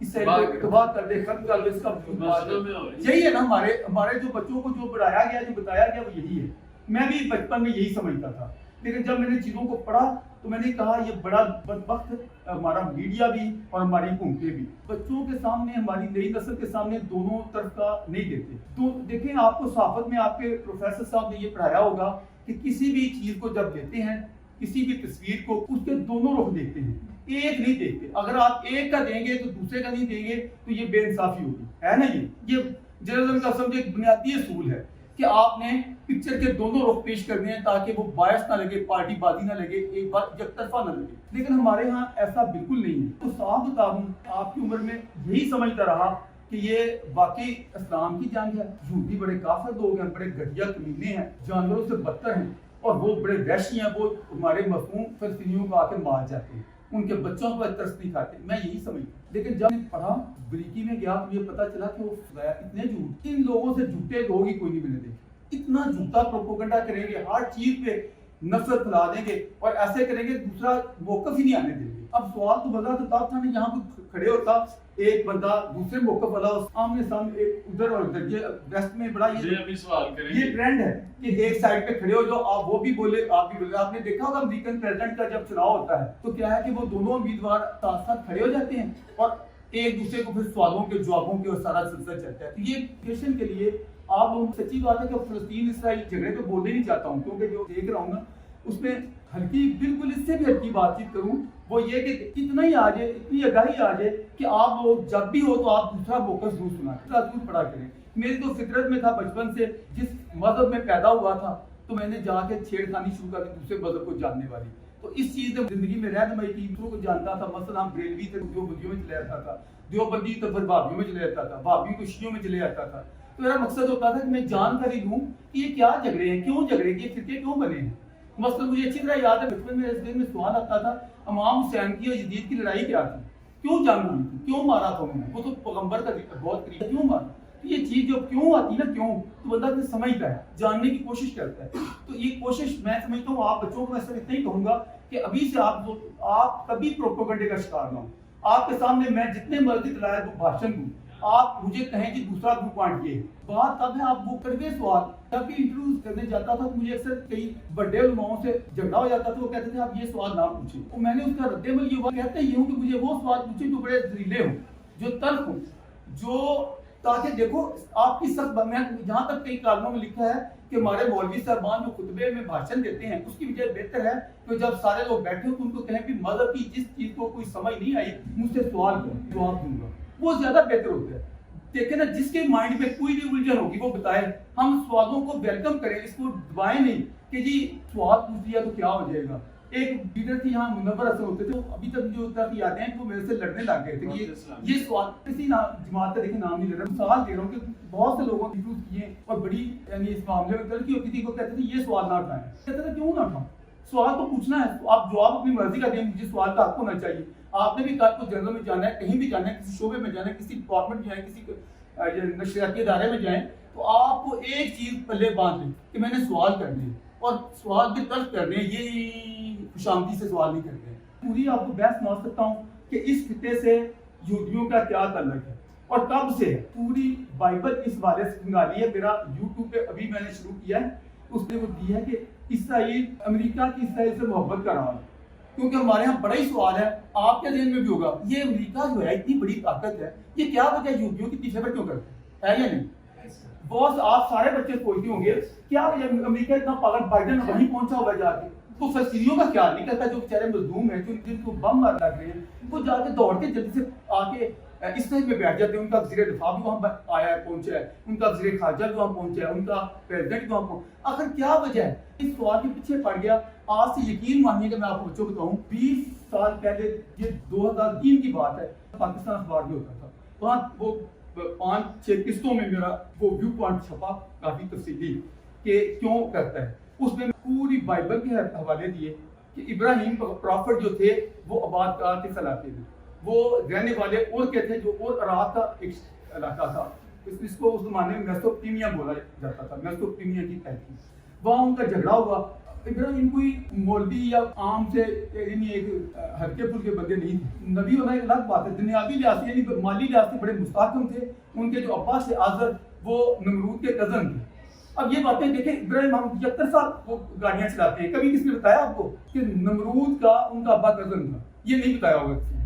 اسرائیل کو تباہ کر دے، ختم کر دے، اس کا یہی ہے نا ہمارے جو بچوں کو جو پڑھایا گیا، جو بتایا گیا، وہ یہی ہے. میں بھی بچپن میں یہی سمجھتا تھا، لیکن جب میں نے چیزوں کو پڑھا تو میں نے کہا یہ بڑا بدبخت ہمارا میڈیا بھی اور ہماری حکومتیں بھی بچوں کے سامنے، ہماری نئی نسل کے سامنے دونوں طرف کا نہیں دیتے. تو دیکھیں، آپ کو صحافت میں آپ کے پروفیسر صاحب نے یہ پڑھایا ہوگا کہ کسی بھی چیز کو جب دیتے ہیں، کسی بھی تصویر کو، اس کے دونوں رخ دیکھتے ہیں، ایک نہیں دیکھتے. اگر آپ ایک کا دیں گے تو دوسرے کا نہیں دیں گے تو یہ بے انصافی ہوگی، ہے نا. یہ جرنلزم کا سمجھے ایک بنیادی اصول ہے کہ آپ نے پکچر کے دونوں رخ پیش کرنے ہیں تاکہ وہ باعث نہ لگے، پارٹی بازی نہ لگے، ایک بات یک طرفہ نہ لگے. لیکن ہمارے ہاں ایسا بالکل نہیں ہے. تو صاف بتا دوں، آپ کی عمر میں یہی سمجھتا رہا کہ یہ واقعی اسلام کی جنگ ہے. یہودی بڑے کافر لوگ ہیں، بڑے گھٹیا کمینے ہیں، جانوروں سے بدتر ہیں، اور وہ بڑے وحشی ہیں. وہ ہمارے مفہوم فلسطینیوں کو آ کے مار جاتے ہیں، ان کے بچوں کو ترس نہیں کھاتے. میں یہی سمجھتا. لیکن جب میں پڑھا، بریکی میں گیا، تو یہ پتا چلا کہ وہ اتنے جھوٹ، ان لوگوں سے جھوٹے لوگ ہی کوئی نہیں ملے دیکھے. اتنا جھوٹا پروپیگنڈا کریں گے، ہر چیز پہ نفرت پھیلا دیں گے، اور ایسے کریں گے دوسرا موقف ہی نہیں آنے دیں گے. اب سوال تو بتا تو تب تھا نہیں، یہاں پہ کھڑے ہوتا ایک بندہ دوسرے موقف والا آمنے سامنے، ایک ادھر اور ادھر. یہ ویسٹ میں بڑا یہ ٹرینڈ ہے کہ ایک سائڈ پہ کھڑے ہو جو آپ وہ بھی بولے آپ بھی بولے. آپ نے دیکھا ہوگا امریکن پریزیڈنٹ کا جب چناؤ ہوتا ہے تو کیا ہے کہ وہ دونوں امیدوار ساتھ ساتھ کھڑے ہو جاتے ہیں اور ایک دوسرے کو پھر سوالوں کے جوابوں کے اور سارا سلسلہ چلتا ہے. تو یہ ایجوکیشن کے لیے آپ لوگوں کو سچی بات ہے کہ فلسطین اسرائیل جھگڑے پہ بولنے نہیں چاہتا ہوں، کیونکہ جو دیکھ رہا ہوں نا اس میں ہلکی، بالکل اس سے بھی ہلکی بات چیت کروں، وہ یہ کہ اتنا ہی آ جائے، اتنی آگاہی آ جائے کہ آپ لوگ جب بھی ہو تو آپ دوسرا موقع ضرور سنا ضرور پڑھا کریں. میری تو فطرت میں تھا بچپن سے، جس مذہب میں پیدا ہوا تھا تو میں نے جا کے چھیڑ خانی شروع کر دی دوسرے مذہب کو جاننے والی. تو اس چیز نے زندگی میں رہنمائی کی، دوسروں کو جانتا تھا. مثلا ہم بریلوی تھے، دیوبندیوں میں چلے جاتا تھا، دیوبندی تو پھر بھابیوں میں چلے جاتا تھا، بھابیوں کو شیعوں میں چلے جاتا تھا. تو میرا مقصد ہوتا تھا کہ میں جانکاری دوں کہ یہ کیا جھگڑے ہیں، کیوں جھگڑے، یہ فرقے کیوں بنے ہیں. مثلا مجھے اچھی طرح یاد ہے بچپن میں اس دن میں سوال آتا تھا امام حسین کی اور یزید کی لڑائی کیا تھی، کیوں جنگ ہوئی تھی، کیوں مارا تھا انہوں نے، وہ تو پیغمبر کا بہت قریب، کیوں مارا. تو یہ چیز جو کیوں آتی نا، کیوں، تو بندہ پھر سمجھتا ہے، جاننے کی کوشش کرتا ہے. تو یہ کوشش میں سمجھتا ہوں آپ بچوں کو میں صرف اتنا ہی کہوں گا کہ ابھی سے آپ کبھی پروپیگنڈے کا شکار نہ ہوں. آپ کے سامنے میں جتنے مرضی دلائل کو بھاشن دوں، آپ مجھے کہیں کہ دوسرا ویو پوائنٹ یہ بات تب ہے. آپ وہ کروے سوال جب بھی انٹرویو کرنے جاتا تھا تو مجھے اکثر کئی بڑے علماؤں سے جھگڑا ہو جاتا تھا، وہ کہتے تھے آپ یہ سوال نہ پوچھیں. تو میں نے اس کا رد عمل یہ ہوا، کہتے یہ ہوں کہ مجھے وہ سوال پوچھیں جو بڑے زہریلے ہوں، جو تلخ ہوں، جو تاکہ دیکھو آپ کی سخت. میں جہاں تک کئی کالموں میں لکھا ہے کہ ہمارے مولوی صاحبان جو خطبے میں بھاشن دیتے ہیں، اس کی وجہ بہتر ہے کہ جب سارے لوگ بیٹھے ہو تو ان کو کہیں بھی مذہب کی جس چیز کو کوئی سمجھ نہیں آئی مجھ سے سوال کرو، جواب دوں گا، وہ زیادہ بہتر ہوتا ہے. دیکھیں نا، جس کے مائنڈ میں کوئی بھی الجھن ہوگی وہ بتائے. ہم سوالوں کو ویلکم کریں، اس کو دبائیں نہیں کہ جی سوال پوچھ دیا تو کیا ہو جائے گا. ایک لیڈر تھی یہاں منور حسن ہوتے تھے، ابھی تک جو طرف یاد ہیں وہ میرے سے لڑنے لگ گئے تھے کہ یہ سوال کسی جماعت کا دیکھیں نام نہیں لے رہا، مثال دے رہا ہوں کہ بہت سے لوگوں نے یوز کیے اور بڑی یعنی اس معاملے میں ترقی ہوتی تھی. وہ کہتے تھے یہ سوال نہ اٹھائیں. کہتے تھے کیوں نہ اٹھاؤں، سوال تو پوچھنا ہے، تو آپ جواب اپنی مرضی کا دیں، مجھے سوال کا حق ہونا چاہیے. آپ نے بھی کل کو جنرل میں جانا ہے، کہیں بھی جانا ہے، کسی شعبے میں جانا ہے، کسی ڈپارٹمنٹ میں جائیں، کسی نشریاتی ادارے میں جائیں، تو آپ کو ایک چیز پلے باندھ لیں کہ میں نے سوال کرنے ہیں، اور سوال بھی طرف کرنے ہیں، یہ خوشامدی سے سوال نہیں کرتے ہیں. پوری آپ کو بحث سنا سکتا ہوں کہ اس خطے سے یہودیوں کا کیا تعلق ہے اور کب سے ہے. پوری بائبل اس والے سے نکالی ہے. میرا یوٹیوب پہ ابھی میں نے شروع کیا ہے، اس نے وہ دی ہے کہ اسرائیل، امریکہ کی اسرائیل سے محبت کا راز. کیونکہ ہمارے ہاں بڑا ہی سوال ہے، آپ کے ذہن میں بھی ہوگا، یہ امریکہ جو ہے اتنی بڑی طاقت ہے، یہ کیا وجہ ہے یہودیوں کی پیچھے کیوں کرتے ہیں، ہے یا نہیں؟ بہت آپ سارے بچے سوچتے ہوں گے کیا وجہ امریکہ اتنا پاگل، بائیڈن وہیں پہنچا ہوا جا کے تو فلسطینیوں کا خیال نہیں کرتا، جو بیچارے مظلوم ہیں، جن کو بم مار لگ رہے ہیں، وہ جا کے دوڑ کے جلدی سے آ کے اس طرح میں بیٹھ جاتے ہیں. ان کا وزیر دفاع بھی وہاں آیا ہے، پہنچا ہے، ان کا وزیر خارجہ بھی وہاں پہنچا ہے، ان کا پریزیڈنٹ بھی وہاں پہنچا. آخر کیا وجہ ہے؟ اس سوال کے پیچھے پڑ گیا. آج سے یقین مانیے کہ میں آپ کو بچوں کو بتاؤں، 20 سال پہلے، یہ 2003 کی بات ہے، پاکستان اخبار میں ہوتا تھا، وہاں وہ 5-6 قسطوں میں میرا وہ ویو پوائنٹ چھپا کافی تفصیلی کہ کیوں کرتا ہے. اس میں پوری بائبل کے حوالے دیے کہ ابراہیم پرافٹ جو تھے وہ آباد کار کے علاقے میں، وہ رہنے والے اور کے تھے جو اور عراق کا ایک علاقہ تھا، اس کو اس زمانے میں میسوپوٹیمیا بولا جاتا تھا، میسوپوٹیمیا کی تحقیق. وہاں ان کا جھگڑا ہوا. ابراہیم کوئی مولوی یا عام سے یعنی ایک ہلکے پھلکے بندے نہیں تھے. نبی ہونا ایک الگ بات ہے. دنیاوی لحاظ سے یعنی مالی لحاظ سے بڑے مستحکم تھے. ان کے جو ابا سے آزر وہ نمرود کے کزن تھے. اب یہ باتیں دیکھیں, ابراہیم ہم 75 سال وہ گاڑیاں چلاتے ہیں. کبھی کس نے بتایا آپ کو کہ نمرود کا ان کا ابا کزن تھا؟ یہ نہیں بتایا ہوگا کسی نے.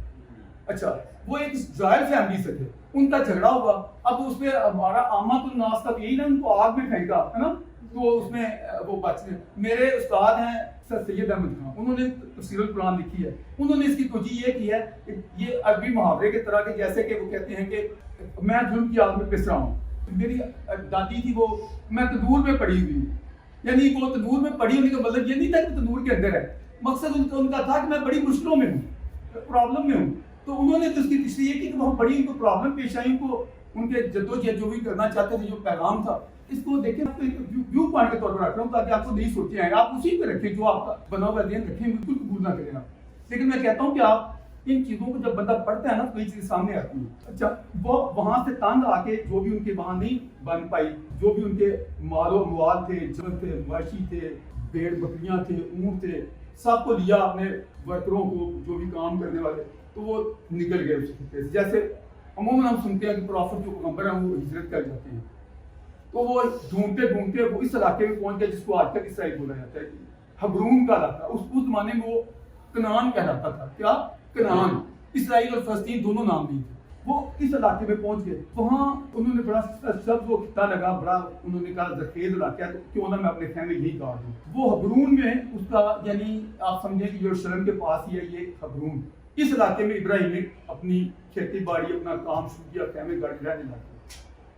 اچھا, وہ ایک رائل فیملی سے تھے, ان کا جھگڑا ہوا. اب اس پہ ہمارا عامہ الناس کا یہی نا, ان کو آگ میں پھینکا ہے نا, تو اس میں وہ بچ گئے. میرے استاد ہیں سر سید احمد خان, انہوں نے تفسیر القرآن لکھی ہے. انہوں نے اس کی توجیہ یہ کی ہے کہ یہ عربی محاورے کی طرح کے, جیسے کہ وہ کہتے ہیں کہ میں ظلم کی آگ میں پس رہا ہوں. میری دادی تھی, وہ میں تندور میں پڑی ہوئی, یعنی وہ تندور میں پڑی ہونے کا مطلب یہ نہیں تھا کہ تندور کے اندر ہے. مقصد ان کا تھا کہ میں بڑی مشکلوں میں ہوں, پرابلم میں ہوں. تو انہوں نے اس کی تشریح کی کہ وہاں بڑی ان کو پرابلم پیش آئی, ان کو ان کے جدوجہد جو بھی کرنا چاہتے تھے, جو پیغام تھا, اس کو دیکھیں ویو پوائنٹ کے طور پر رکھ رہا ہوں تاکہ آپ کو نئی سوچیں آئیں. آپ اسی پہ رکھیں, جو آپ کا بنا ہوا ذہن رکھیں, بالکل قبول نہ کریں آپ. لیکن میں کہتا ہوں کہ آپ ان چیزوں کو جب بندہ پڑھتا ہے نا, تو یہ چیزیں سامنے آتی ہیں. اچھا, وہ وہاں سے تنگ آ کے جو بھی ان کے وہاں نہیں بن پائی, جو بھی ان کے مال و اموال تھے, جنگ تھے, مواشی تھے, بھیڑ بکریاں تھے, اونٹ تھے, سب کو لیا اپنے ورکروں کو, جو بھی کام کرنے والے, تو وہ نکل گئے اس خطے سے. جیسے عموماً ہم سنتے ہیں کہ پرافٹ جو پیغمبر ہیں وہ ہجرت کر جاتے ہیں, تو وہ ڈھونڈتے ڈھونڈتے وہ اس علاقے میں پہنچ گئے جس کو آج تک اسرائیل بولا جاتا ہے, حبرون کا علاقہ. اس زمانے میں وہ کنعان کہلاتا تھا. کیا کنعان؟ اسرائیل اور فلسطین دونوں نام نہیں تھے. وہ اس علاقے میں پہنچ گئے. وہاں انہوں نے بڑا سبز وہ خطہ لگا, بڑا انہوں نے کہا زرخیز علاقہ ہے, تو کیوں نہ میں اپنے خیمے یہی کاٹ دوں. وہ حبرون میں اس کا, یعنی آپ سمجھیں کہ یروشلم کے پاس ہی ہے یہ حبرون. اس علاقے میں ابراہیم نے اپنی کھیتی باڑی, اپنا کام شروع کیا, خیمے گاڑ کے رہنے لگے.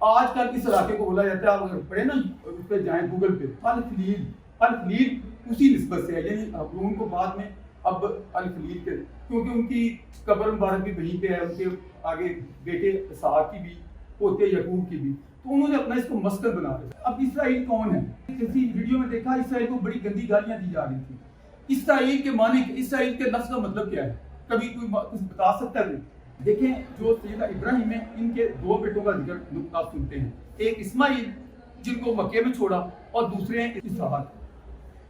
آج کل اس علاقے کو بولا جاتا ہے, آپ اگر پڑھیں نا اس پہ جائیں گوگل پہ, الخلیل. الخلیل اسی نسبت سے ہے, یعنی حبرون کو بعد میں اب الخلیل کے, کیونکہ ان کی قبر مبارک بھی وہیں پہ ہے, ان کے آگے بیٹے اسحاق کی بھی, پوتے یعقوب کی بھی, تو انہوں نے اپنا اس کو مسکن بنا دیا. اب اسرائیل کون ہے؟ کسی ویڈیو میں دیکھا اسرائیل کو بڑی گندی گالیاں دی جا رہی تھی. اسرائیل کے معنی, اسرائیل کے لفظ کا مطلب کیا ہے؟ کبھی کوئی کچھ بتا سکتا ہے؟ دیکھیں, جو سیدنا ابراہیم ہے, ان کے دو بیٹوں کا ذکر آپ سنتے ہیں. ایک اسماعیل جن کو مکے میں چھوڑا, اور دوسرے ہیں اسحاق.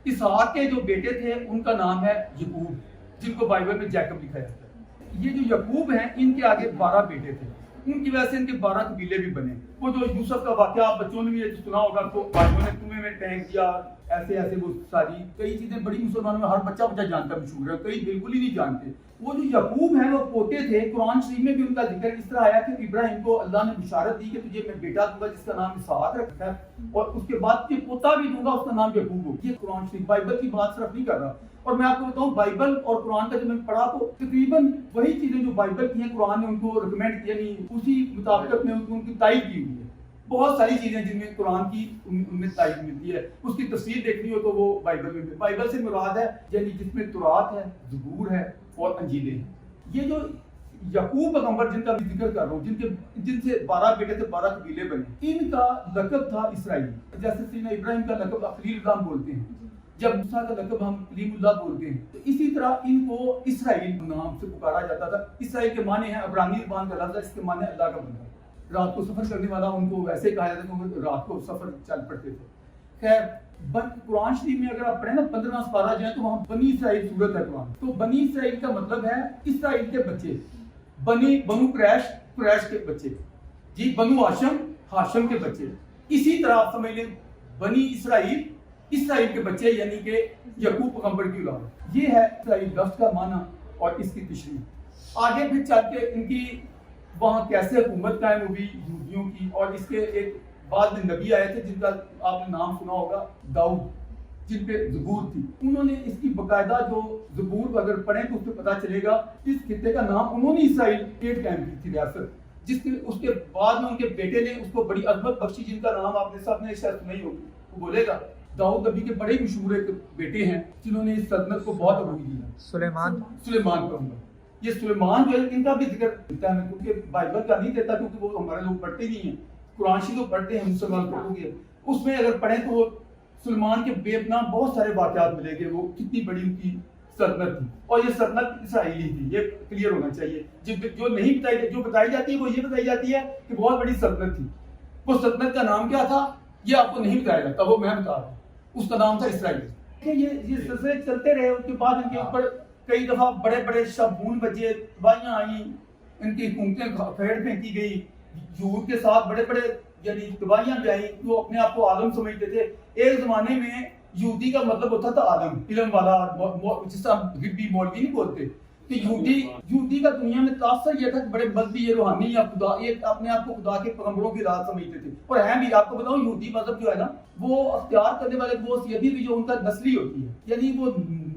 اسحاق کے جو بیٹے تھے ان کا نام ہے یعقوب, جن کو بائبل میں جیکب لکھا جاتا ہے. یہ جو یعقوب ہیں, ان کے آگے 12 بیٹے تھے, ان کی وجہ سے ان کے 12 قبیلے بھی بنے. وہ جو یوسف کا واقعہ آپ بچوں نے بھی یہ سنا ہوگا, تو بھائیوں نے کنویں میں ٹینک کیا, ایسے ایسے وہ ساری کئی چیزیں بڑی مسلمانوں میں ہر بچہ جانتا مشہور ہے, کئی بالکل ہی نہیں جانتے. وہ جو یعقوب ہیں وہ پوتے تھے. قرآن شریف میں بھی ان کا ذکر اس طرح آیا کہ ابراہیم کو اللہ نے بشارت دی کہ تجھے میں بیٹا دوں گا جس کا نام اسحاق رکھا ہے, اور اس کے بعد یہ پوتا بھی دوں گا, اس کا نام یعقوب ہو. یہ قرآن شریف, بائبل کی بات صرف نہیں کر رہا. اور میں آپ کو بتاؤں, بائبل اور قرآن کا جب میں پڑھا تو تقریباً وہی چیزیں جو بائبل کی ہیں, قرآن نے ان کو ریکمینڈ کیا, یعنی اسی مطابقت میں ان کی تائید کی ہوئی ہے. بہت ساری چیزیں جن میں قرآن کی ان میں تائید ملتی ہے. اس کی تفسیر دیکھنی ہو تو وہ بائبل میں, بائبل سے مراد ہے یعنی جس میں تورات ہے, زبور ہے اور انجیلیں ہیں. یہ جو یعقوب پیغمبر جن کا بھی ذکر کر رہا ہوں, جن سے 12 بیٹے تھے, 12 قبیلے بنے, ان کا لقب تھا اسرائیل. جیسے سیدنا ابراہیم کا لقب خلیل اللہ بولتے ہیں, جب موسیٰ کا لقب ہم کلیم اللہ بولتے ہیں, تو اسی طرح ان کو اسرائیل نام سے پکارا جاتا تھا. اسرائیل کے معنی ہیں عبرانی زبان کا لفظ ہے, اس کے معنی اللہ کا بندہ. رات کو سفر کرنے والا ان کو ویسے کہا جاتا ہے کہ رات کو سفر چل پڑتے تھے. خیر, قرآن شریف میں اگر آپ پڑھیں نا 15 سپارہ جائیں تو وہاں بنی اسرائیل صورت ہے قرآن. تو بنی اسرائیل کا مطلب ہے اسرائیل کے بچے. بنو قریش کے بچے, جی بنو ہاشم کے بچے. اسی طرح آپ سمجھ لیں بنی اسرائیل کے بچے, یعنی کہ یعقوب پیغمبر کی اولاد. یہ ہے اسرائیل لفظ کا معنی اور اس کی تشریح. آگے پھر چل کے ان کی وہاں کیسے حکومت قائم ہوئی یہودیوں کی, اور اس کے ایک بعد میں نبی آئے تھے جن کا آپ نے نام سنا ہوگا, داؤد, جن پہ زبور تھی. انہوں نے اس کی باقاعدہ جو زبور اگر پڑھیں تو اس پہ پتا چلے گا اس خطے کا نام انہوں نے اسرائیل ایک ٹائم کی تھی ریاست, جس کے اس کے بعد میں ان کے بیٹے نے اس کو بڑی عظمت بخشی, جن کا نام آپ نے سب نے شاید سنا ہی ہوگی, وہ بولے گا. داؤد نبی کے بڑے مشہور ایک بیٹے ہیں جنہوں نے اس سلطنت کو بہت عروج دیا. سلیمان پیغمبر. یہ سلیمان جو ہے ان کا بھی ذکر ملتا ہے, کیونکہ بائبل کا نہیں دیتا, کیونکہ وہ ہمارے لوگ پڑھتے نہیں ہیں. قرآن شریف تو پڑھتے ہیں مسلمان پڑھو گے, اس میں اگر پڑھیں تو سلیمان کے بے پناہ بہت سارے واقعات ملیں گے, وہ کتنی بڑی ان کی سلطنت تھی. اور یہ سلطنت اسرائیلی تھی, یہ کلیئر ہونا چاہیے. جو نہیں بتائی, جو بتائی جاتی ہے وہ یہ بتائی جاتی ہے کہ بہت بڑی سلطنت تھی. وہ سلطنت کا نام کیا تھا یہ آپ کو نہیں بتایا جاتا, وہ میں بتا رہا ہوں. اس کا نام تھا اسرائیل. کہ یہ سلسلے چلتے رہے. اس کے بعد ان کے اوپر کئی دفعہ بڑے بڑے شبون بجے، تباہیاں آئیں، ان کی حکومتیں پھیڑ پھینکی گئی، یہود کے ساتھ بڑے بڑے یعنی تباہیاں بھی آئیں. وہ اپنے آپ کو عالم سمجھتے تھے. ایک زمانے میں یہودی کا مطلب ہوتا تھا عالم، علم والا، جس طرح غربی مولوی نہیں بولتے کہ یہودی کا دنیا میں تاثر یہ تھا کہ بڑے مذہبی، یہ روحانی یا خدا، یہ اپنے آپ کو خدا کے پیغمبروں کی رات سمجھتے تھے. اور ہیں بھی، آپ کو بتاؤں یہودی مذہب جو ہے نا، وہ اختیار کرنے والے وہ سیدھی بھی جو ان کا نسلی ہوتی ہے، یعنی وہ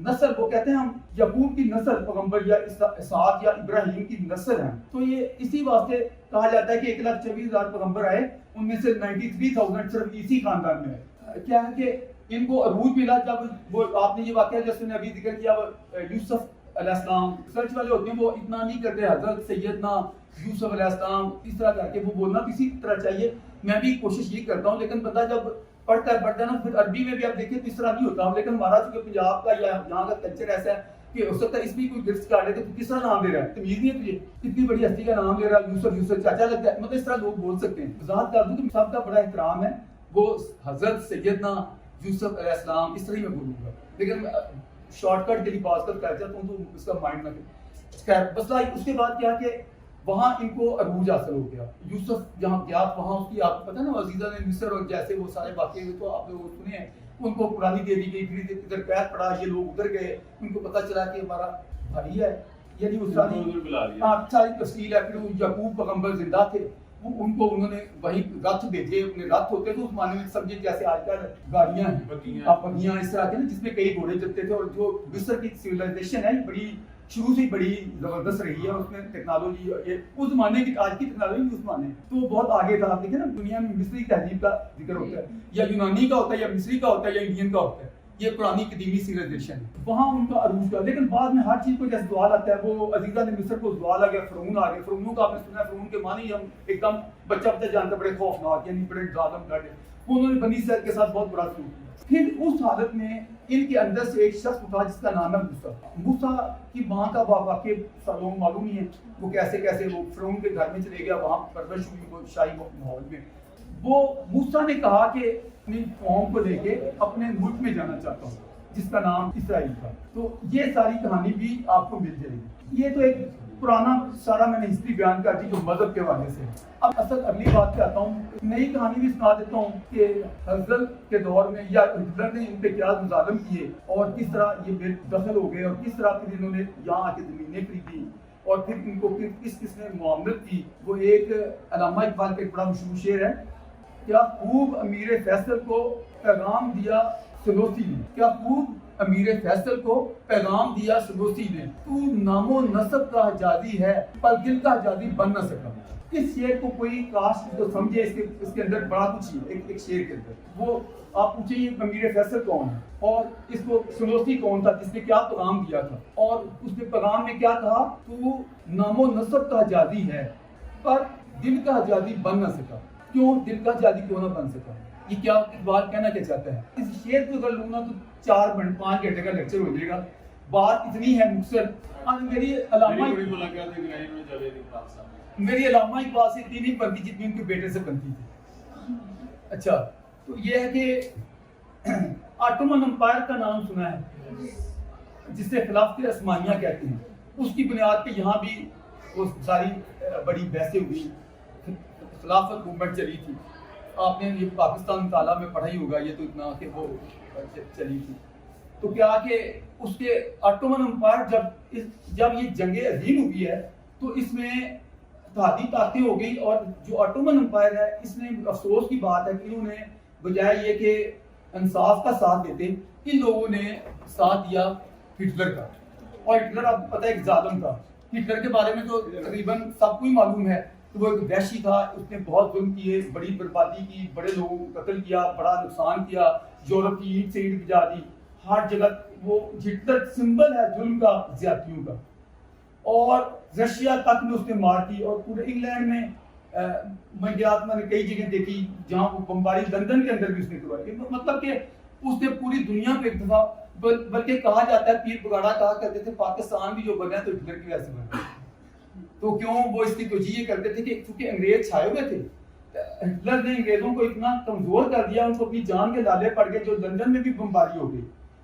نسل، وہ کہتے ہیں ہم یعقوب کی نسل پیغمبر یا اسحاق یا ابراہیم کی نسل ہیں. تو یہ اسی واسطے کہا جاتا ہے کہ 1,24,000 پیغمبر آئے، ان میں سے 93,000 صرف اسی خاندان میں آئے. کیا ہے کہ ان کو عروج ملا جب وہ، آپ نے یہ واقعہ جیسے نے ابھی ذکر کیا، یوسف علیہ السلام، سرچ والے ہوتے ہیں وہ اتنا نہیں کرتے حضرت سیدنا یوسف علیہ السلام اس طرح کر کے وہ بولنا کسی طرح چاہیے. میں بھی کوشش یہ کرتا ہوں، لیکن بندہ جب پڑھتا ہے نا، پھر عربی میں بھی آپ دیکھیں تو اس طرح نہیں ہوتا. لیکن ہمارا چونکہ پنجاب کا یا یہاں کا کلچر ایسا ہے کہ ہو سکتا ہے اس میں کوئی گرفت کر لے تو کس طرح نام دے رہا ہے، تمیز نہیں ہے تجھے، اتنی بڑی ہستی کا نام لے رہا ہے، یوسف چاچا لگتا ہے. مطلب اس طرح لوگ بول سکتے ہیں. وضاحت کر دوں کہ سب کا بڑا احترام ہے، وہ حضرت سیدنا یوسف علیہ السلام اس طرح میں بولوں گا، لیکن شارٹ کٹ کے لیے پاس کر جاتا ہوں تو اس کا مائنڈ نہ خیر. مسئلہ اس کے بعد کیا کہ وہاں ان کو عروج حاصل ہو گیا. یوسف جہاں گیا وہاں اس کی، آپ کو پتہ نا، عزیزہ نے مصر اور جیسے وہ سارے واقعے ہوئے تو آپ لوگ سنے ہیں. ان کو قرآن دے دی گئی، پھر ادھر قید پڑا، یہ لوگ ادھر گئے، ان کو پتہ چلا کہ ہمارا بھائی ہے، یعنی اس ساری تفصیل ہے. پھر یعقوب پیغمبر زندہ تھے، ان کو انہوں نے وہی رتھ بھیجے. اپنے رتھ ہوتے تو اس معنی میں سمجھے جیسے آج کل گاڑیاں ہیں، بگیاں اس طرح کے نا، جس میں کئی گھوڑے چلتے تھے. اور جو مصر کی سویلائزیشن ہے بڑی شروع سے بڑی زبردست رہی ہے، اس میں ٹیکنالوجی، اس زمانے کی آج کی ٹیکنالوجی اس زمانے تو بہت آگے تھا. آپ دیکھیں نا دنیا میں مصری تہذیب کا ذکر ہوتا ہے، یا یونانی کا ہوتا ہے، یا مصری کا ہوتا ہے، یا انڈین کا ہوتا ہے. یہ پرانی قدیمی سیویلائزیشن ہے، وہاں ان کا عروج کا. لیکن بعد میں ہر چیز کو جیسے زوال آتا ہے، وہ عزیزہ نے مصر کو زوال آ گیا، فرعون آ گیا. فرعونوں کا آپ نے سنا ہے، فرعون کے معنی ہم ایک دم بچہ جانتا، بڑے خوفناک، یعنی بڑے ظالم ڈاٹے. انہوں نے بنی اسرائیل کے ساتھ بہت برا سلوک کیا. پھر اس حالت میں ان کے اندر سے ایک شخص اٹھا جس کا نام ہے موسیٰ. موسیٰ کی ماں کا واقعہ لوگوں معلوم نہیں ہے، وہ کیسے وہ فرعون کے گھر میں چلے گیا، وہاں پرورش ہوئی وہ شاہی ماحول میں. وہ موسیٰ نے کہا کہ اپنی قوم کو لے کے اپنے ملک میں جانا چاہتا ہوں جس کا نام اسرائیل تھا. تو یہ ساری کہانی بھی آپ کو مل جائے گی. یہ تو ایک پرانا سارا میں نے ہسٹری بیان کر دی جو مذہب کے حوالے سے. اب اصل اگلی بات پہ آتا ہوں، نئی کہانی بھی سنا دیتا ہوں کہ ہٹلر کے دور میں یا ہٹلر نے ان پہ کیا مظالم کیے اور کس طرح یہ بے دخل ہو گئے، اور کس طرح پھر انہوں نے یہاں آ کے زمینیں خریدی، اور پھر ان کو پھر کس نے معاملت کی. وہ ایک علامہ اقبال کا ایک بڑا مشہور شعر ہے، کیا خوب امیر فیصل کو پیغام دیا سلوسی نے، کیا خوب امیر فیصل کو پیغام دیا سلوسی نے، تو نام و نسب کا حجازی ہے پر دل کا حجازی بن نہ سکا. اس شعر کو کوئی کاش تو سمجھے، اس کے اندر بڑا کچھ ہے ایک شعر کے اندر. وہ آپ پوچھیں یہ امیر فیصل کون ہے اور اس کو سلوسی کون تھا جس نے کیا پیغام دیا تھا، اور اس نے پیغام میں کیا کہا، تو نام و نسب کا حجازی ہے پر دل کا حجازی بن نہ سکا. کیوں دل کا حجازی کیوں نہ بن سکا؟ یہ کیا اقبال کہنا کیا چاہتا ہے؟ اس شعر کو اگر لوں نا تو 4-5 گھنٹے کا لیکچر ہو جائے گا. بات اتنی ہے مختصر. میری علامہ اقبال سے اتنی نہیں بنتی جتنی ان کے بیٹے سے بنتی تھی. اچھا، تو یہ ہے کہ آٹومن امپائر کا نام سنا ہے جسے خلافت عثمانیہ کہتے ہیں. اس کی بنیاد پہ یہاں بھی وہ ساری بڑی بحثیں ہوئی، خلافت موومنٹ چلی تھی. آپ نے یہ پاکستان مطالعہ میں پڑھا ہی ہوگا، یہ تو اتنا کہ وہ چلی تھی. تو کیا کہ اس کے آٹومن امپائر جب یہ جنگ عظیم ہوئی ہے تو اس میں اتحادی طاقتیں ہو گئی، اور جو آٹومن امپائر ہے اس نے افسوس کی بات ہے کہ انہوں نے بجائے یہ کہ انصاف کا ساتھ دیتے، ان لوگوں نے ساتھ دیا ہٹلر کا. اور ہٹلر آپ پتہ ہے ایک ظالم تھا. ہٹلر کے بارے میں تو تقریباً سب کو ہی معلوم ہے کہ وہ ایک وحشی تھا. اس نے بہت ظلم کیے، بڑی بربادی کی، بڑے لوگوں کو قتل کیا، بڑا نقصان کیا، یورپ کی اینٹ سے اینٹ بجا دی، ہر جگہ. وہ ہٹلر سمبل ہے ظلم کا، زیادتیوں کا. اور رشیا تک میں اس نے مار کی، اور پورے انگلینڈ میں میں نے کئی جگہ دیکھی جہاں وہ بمباری لندن کے اندر بھی اس نے کروائی. مطلب کہ اس نے پوری دنیا پہ ایک دفعہ، بلکہ کہا جاتا ہے پیر بگاڑا کہا کرتے تھے پاکستان بھی جو بنا تو ہٹلر کی وجہ سے بنا. تو کیوں وہ اس کی توجیہ کرتے تھے کہ چونکہ انگریز چھائے ہوئے تھے، ہٹلر نے انگریزوں کو اتنا کمزور کر دیا، ان کو اپنی جان کے لالے پڑ گئے، جو لندن میں بھی بمباری ہو گئی.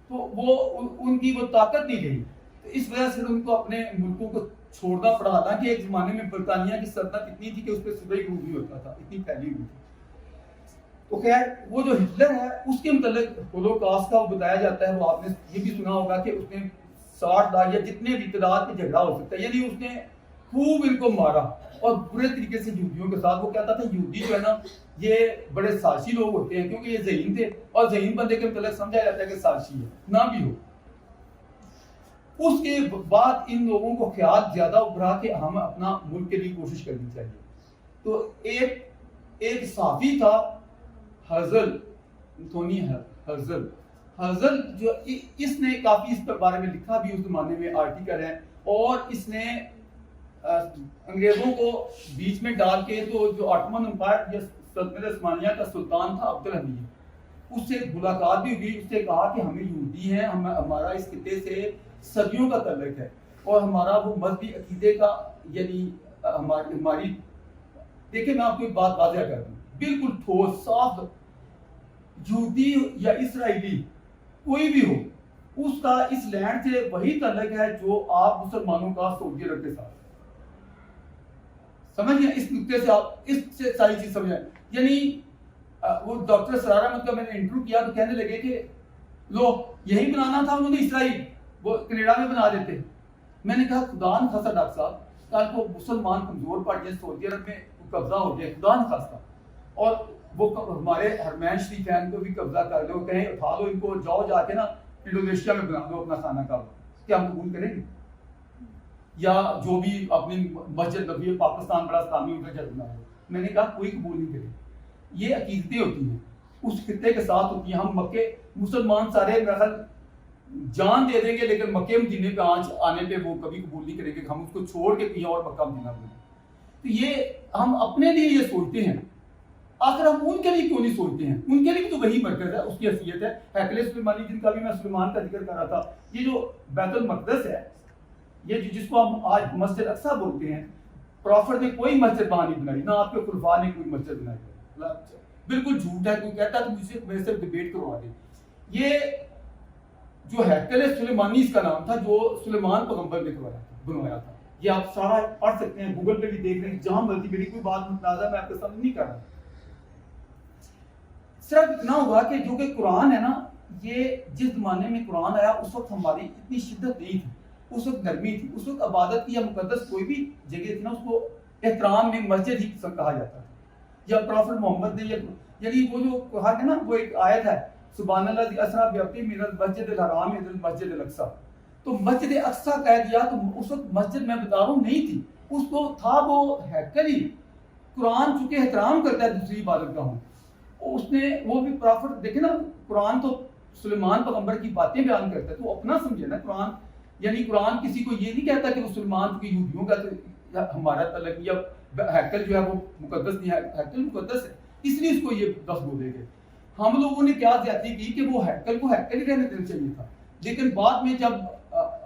تو تو وہ ان کی وہ طاقت نہیں رہی، تو اس وجہ سے ان کو اپنے ملکوں کو چھوڑنا پڑا. حالانکہ ایک زمانے میں برطانیہ کی سلطنت اتنی تھی کہ اس پہ صبح ہی عروج بھی ہوتا تھا، اتنی پھیلی ہوئی تھی. تو خیر وہ جو ہٹلر ہے اس کے متعلق ہولوکاسٹ کا وہ بتایا جاتا ہے، وہ آپ نے یہ بھی سنا ہوگا کہ اس نے 60 لاکھ یا جتنے بھی تعداد میں جھگڑا ہو سکتا ہے، یعنی اس نے خوب ان کو مارا اور برے طریقے سے یہودیوں کے ساتھ. وہ کہتا تھا یہودی جو ہے نا یہ بڑے سازشی لوگ ہوتے ہیں، کیونکہ یہ ذہین تھے اور ذہین بندے کے متعلق سمجھا جاتا ہے کہ سازشی ہے، نہ بھی ہو. اس کے بعد ان لوگوں کو خیال زیادہ ابھرا کہ ہم اپنا ملک کے لیے کوشش کرنی چاہیے. تو ایک صحافی تھا ہرزل، انتونی ہرزل جو اس نے کافی اس کے بارے میں لکھا بھی، اس زمانے میں آرٹیکل ہے، اور اس نے انگریزوں کو بیچ میں ڈال کے تو جو آٹومن امپائر یا سلطنت عثمانیہ کا سلطان تھا عبدالحمید، اس سے ملاقات بھی ہوئی. اس سے کہا کہ ہمیں یہودی ہیں، ہمارا اس خطے سے صدیوں کا تعلق ہے اور ہمارا وہ مذہبی عقیدے کا یعنی ہماری دیکھیں میں آپ کو ایک بات واضح کر دوں، بالکل ٹھوس صاف، یہودی یا اسرائیلی کوئی بھی ہو اس کا اس لینڈ سے وہی تعلق ہے جو آپ مسلمانوں کا سعودی عرب کے ساتھ. سمجھیں اس نقطے سے آپ اس سے ساری چیز سمجھیں. یعنی وہ ڈاکٹر سرار احمد کا میں نے انٹرویو کیا تو کہنے لگے کہ لو یہی بنانا تھا انہوں نے، اسرائیل وہ کینیڈا میں بنا دیتے. میں نے کہا خدا نہ خاصا ڈاکٹر صاحب کل کو مسلمان کمزور پڑ جائے، سعودی عرب میں قبضہ ہو جائے، خدا نہ خاصا، اور وہ ہمارے حرمین شریفین کو بھی قبضہ کر لو، کہیں اٹھا لو ان کو، جاؤ جا کے نا انڈونیشیا میں بنا دو اپنا خانہ کعبہ، کیا ہم قبول کریں گے؟ یا جو بھی اپنی مسجد نبوی پاکستان بڑا اسلامی ادھر جب بنا ہے. میں نے کہا کوئی قبول نہیں کرے. یہ عقیدتیں ہوتی ہیں اس خطے کے ساتھ ہوتی ہیں. ہم مکے مسلمان سارے میرا خیال جان دے دیں گے لیکن مکے مدینے پہ آنے پہ وہ کبھی قبول نہیں کریں گے کہ ہم اس کو چھوڑ کے کہیں اور مکہ مدینہ بنیں. تو یہ ہم اپنے لیے یہ سوچتے ہیں، آخر ہم ان کے لیے کیوں نہیں سوچتے ہیں؟ ان کے لیے بھی تو وہی مرکز ہے، اس کی حیثیت ہے. ہیکل سلیمانی جن کا بھی میں سلیمان کا ذکر کر رہا تھا، یہ جو بیت المقدس ہے، یہ جس کو ہم آج مسجد اقصیٰ بولتے ہیں، پروفٹ نے کوئی مسجد وہاں نہیں بنائی، نہ آپ کے خلفاء نے کوئی مسجد بنائی. بالکل جھوٹ ہے. کوئی کہتا ہے تو مجھ سے میرے سے ڈیبیٹ کروا دے. یہ جو ہیکل سلیمانی اس کا نام تھا، جو سلیمان پیغمبر نے بنوایا تھا. یہ آپ سارا پڑھ سکتے ہیں، گوگل پہ بھی دیکھ رہے ہیں، جہاں مرضی. میری کوئی بات متنازع میں آپ کے سامنے نہیں کر رہا. صرف اتنا ہوگا کہ جو کہ قرآن ہے نا، یہ جس زمانے میں قرآن آیا اس وقت ہماری اتنی شدت نہیں تھی، اس وقت نرمی تھی، اس وقت عبادت کی یا مقدس کوئی بھی جگہ تھی نا، اس کو احترام میں مسجد ہی کہا جاتا تھا. یا پروفٹ محمد نے یعنی وہ جو کہا کہ نا، وہ ایک آیت ہے سبحان اللہ الذی اسریٰ بعبدہ من المسجد الحرام الی المسجد الاقصیٰ. تو مسجد اقصیٰ کہہ دیا تو اس وقت مسجد میں بتا رہا ہوں نہیں تھی، اس کو تھا وہ ہیکل ہی. قرآن چونکہ احترام کرتا ہے دوسری عبادت گاہوں، اس نے وہ بھی پروفٹ دیکھے نا، قرآن تو سلیمان پیغمبر کی باتیں بیان کرتا ہے، تو اپنا سمجھے نا قرآن. یعنی قرآن کسی کو یہ نہیں کہتا کہ وہ سلیمان کی یہودیوں کا ہمارا تعلق یا ہیکل جو ہے وہ مقدس نہیں ہے. ہیکل مقدس ہے، اس لیے اس کو یہ لفظ بولے گئے. ہم لوگوں نے کیا زیادتی کی کہ وہ ہیکل کو ہیکل ہی رہنے دینا چاہیے تھا. لیکن بعد میں جب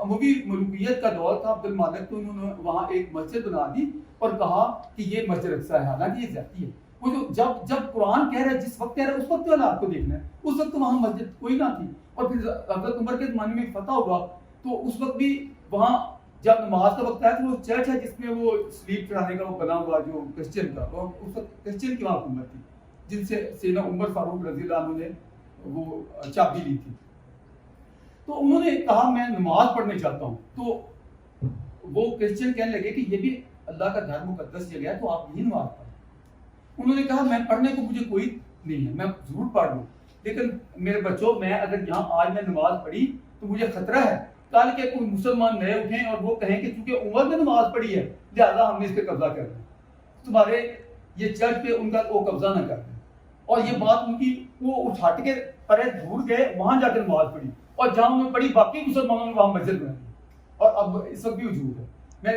اموی ملوکیت کا دور تھا عبد المالک، تو انہوں نے وہاں ایک مسجد بنا دی اور کہا کہ یہ مسجد اقصیٰ ہے. حالانکہ یہ زیادتی ہے. وہ جو جب قرآن کہہ رہا ہے، جس وقت کہہ رہا ہے، اس وقت کے حالات کو دیکھنا ہے. اس وقت تو وہاں مسجد کوئی نہ تھی. اور پھر حضرت عمر کے زمانے میں فتح ہوا تو اس وقت بھی وہاں جب نماز کا وقت آیا تو وہ چرچ ہے جس میں وہ سلیپ چڑھانے کا وہ بنا ہوا جو کرسچن کا، اور اس وقت کرسچن کی وہاں حکومت تھی جن سے سیدنا عمر فاروق رضی اللہ عنہ نے وہ چابی لی تھی. تو انہوں نے کہا میں نماز پڑھنے چاہتا ہوں. تو وہ کرسچن کہنے لگے کہ یہ بھی اللہ کا گھر مقدس جگہ ہے، تو آپ یہی نماز پڑھیں. انہوں نے کہا میں پڑھنے کو مجھے کوئی نہیں ہے، میں ضرور پڑھ لوں، لیکن میرے بچوں میں اگر یہاں آج میں نماز پڑھی تو مجھے خطرہ ہے کل کے کوئی مسلمان نئے اٹھیں اور وہ کہیں کہ چونکہ عمر نے نماز پڑھی ہے لہذا ہم نے اس پہ قبضہ کر دیا، تمہارے یہ چرچ پہ ان کا وہ قبضہ نہ کر دیں. اور یہ بات ان کی وہ ہٹ کے پرے دور گئے، وہاں جا کے نماز پڑھی، اور جہاں انہوں نے پڑھی باقی مسلمانوں نے وہاں مسجد بنائی. اور اب اس وقت بھی وجود ہے.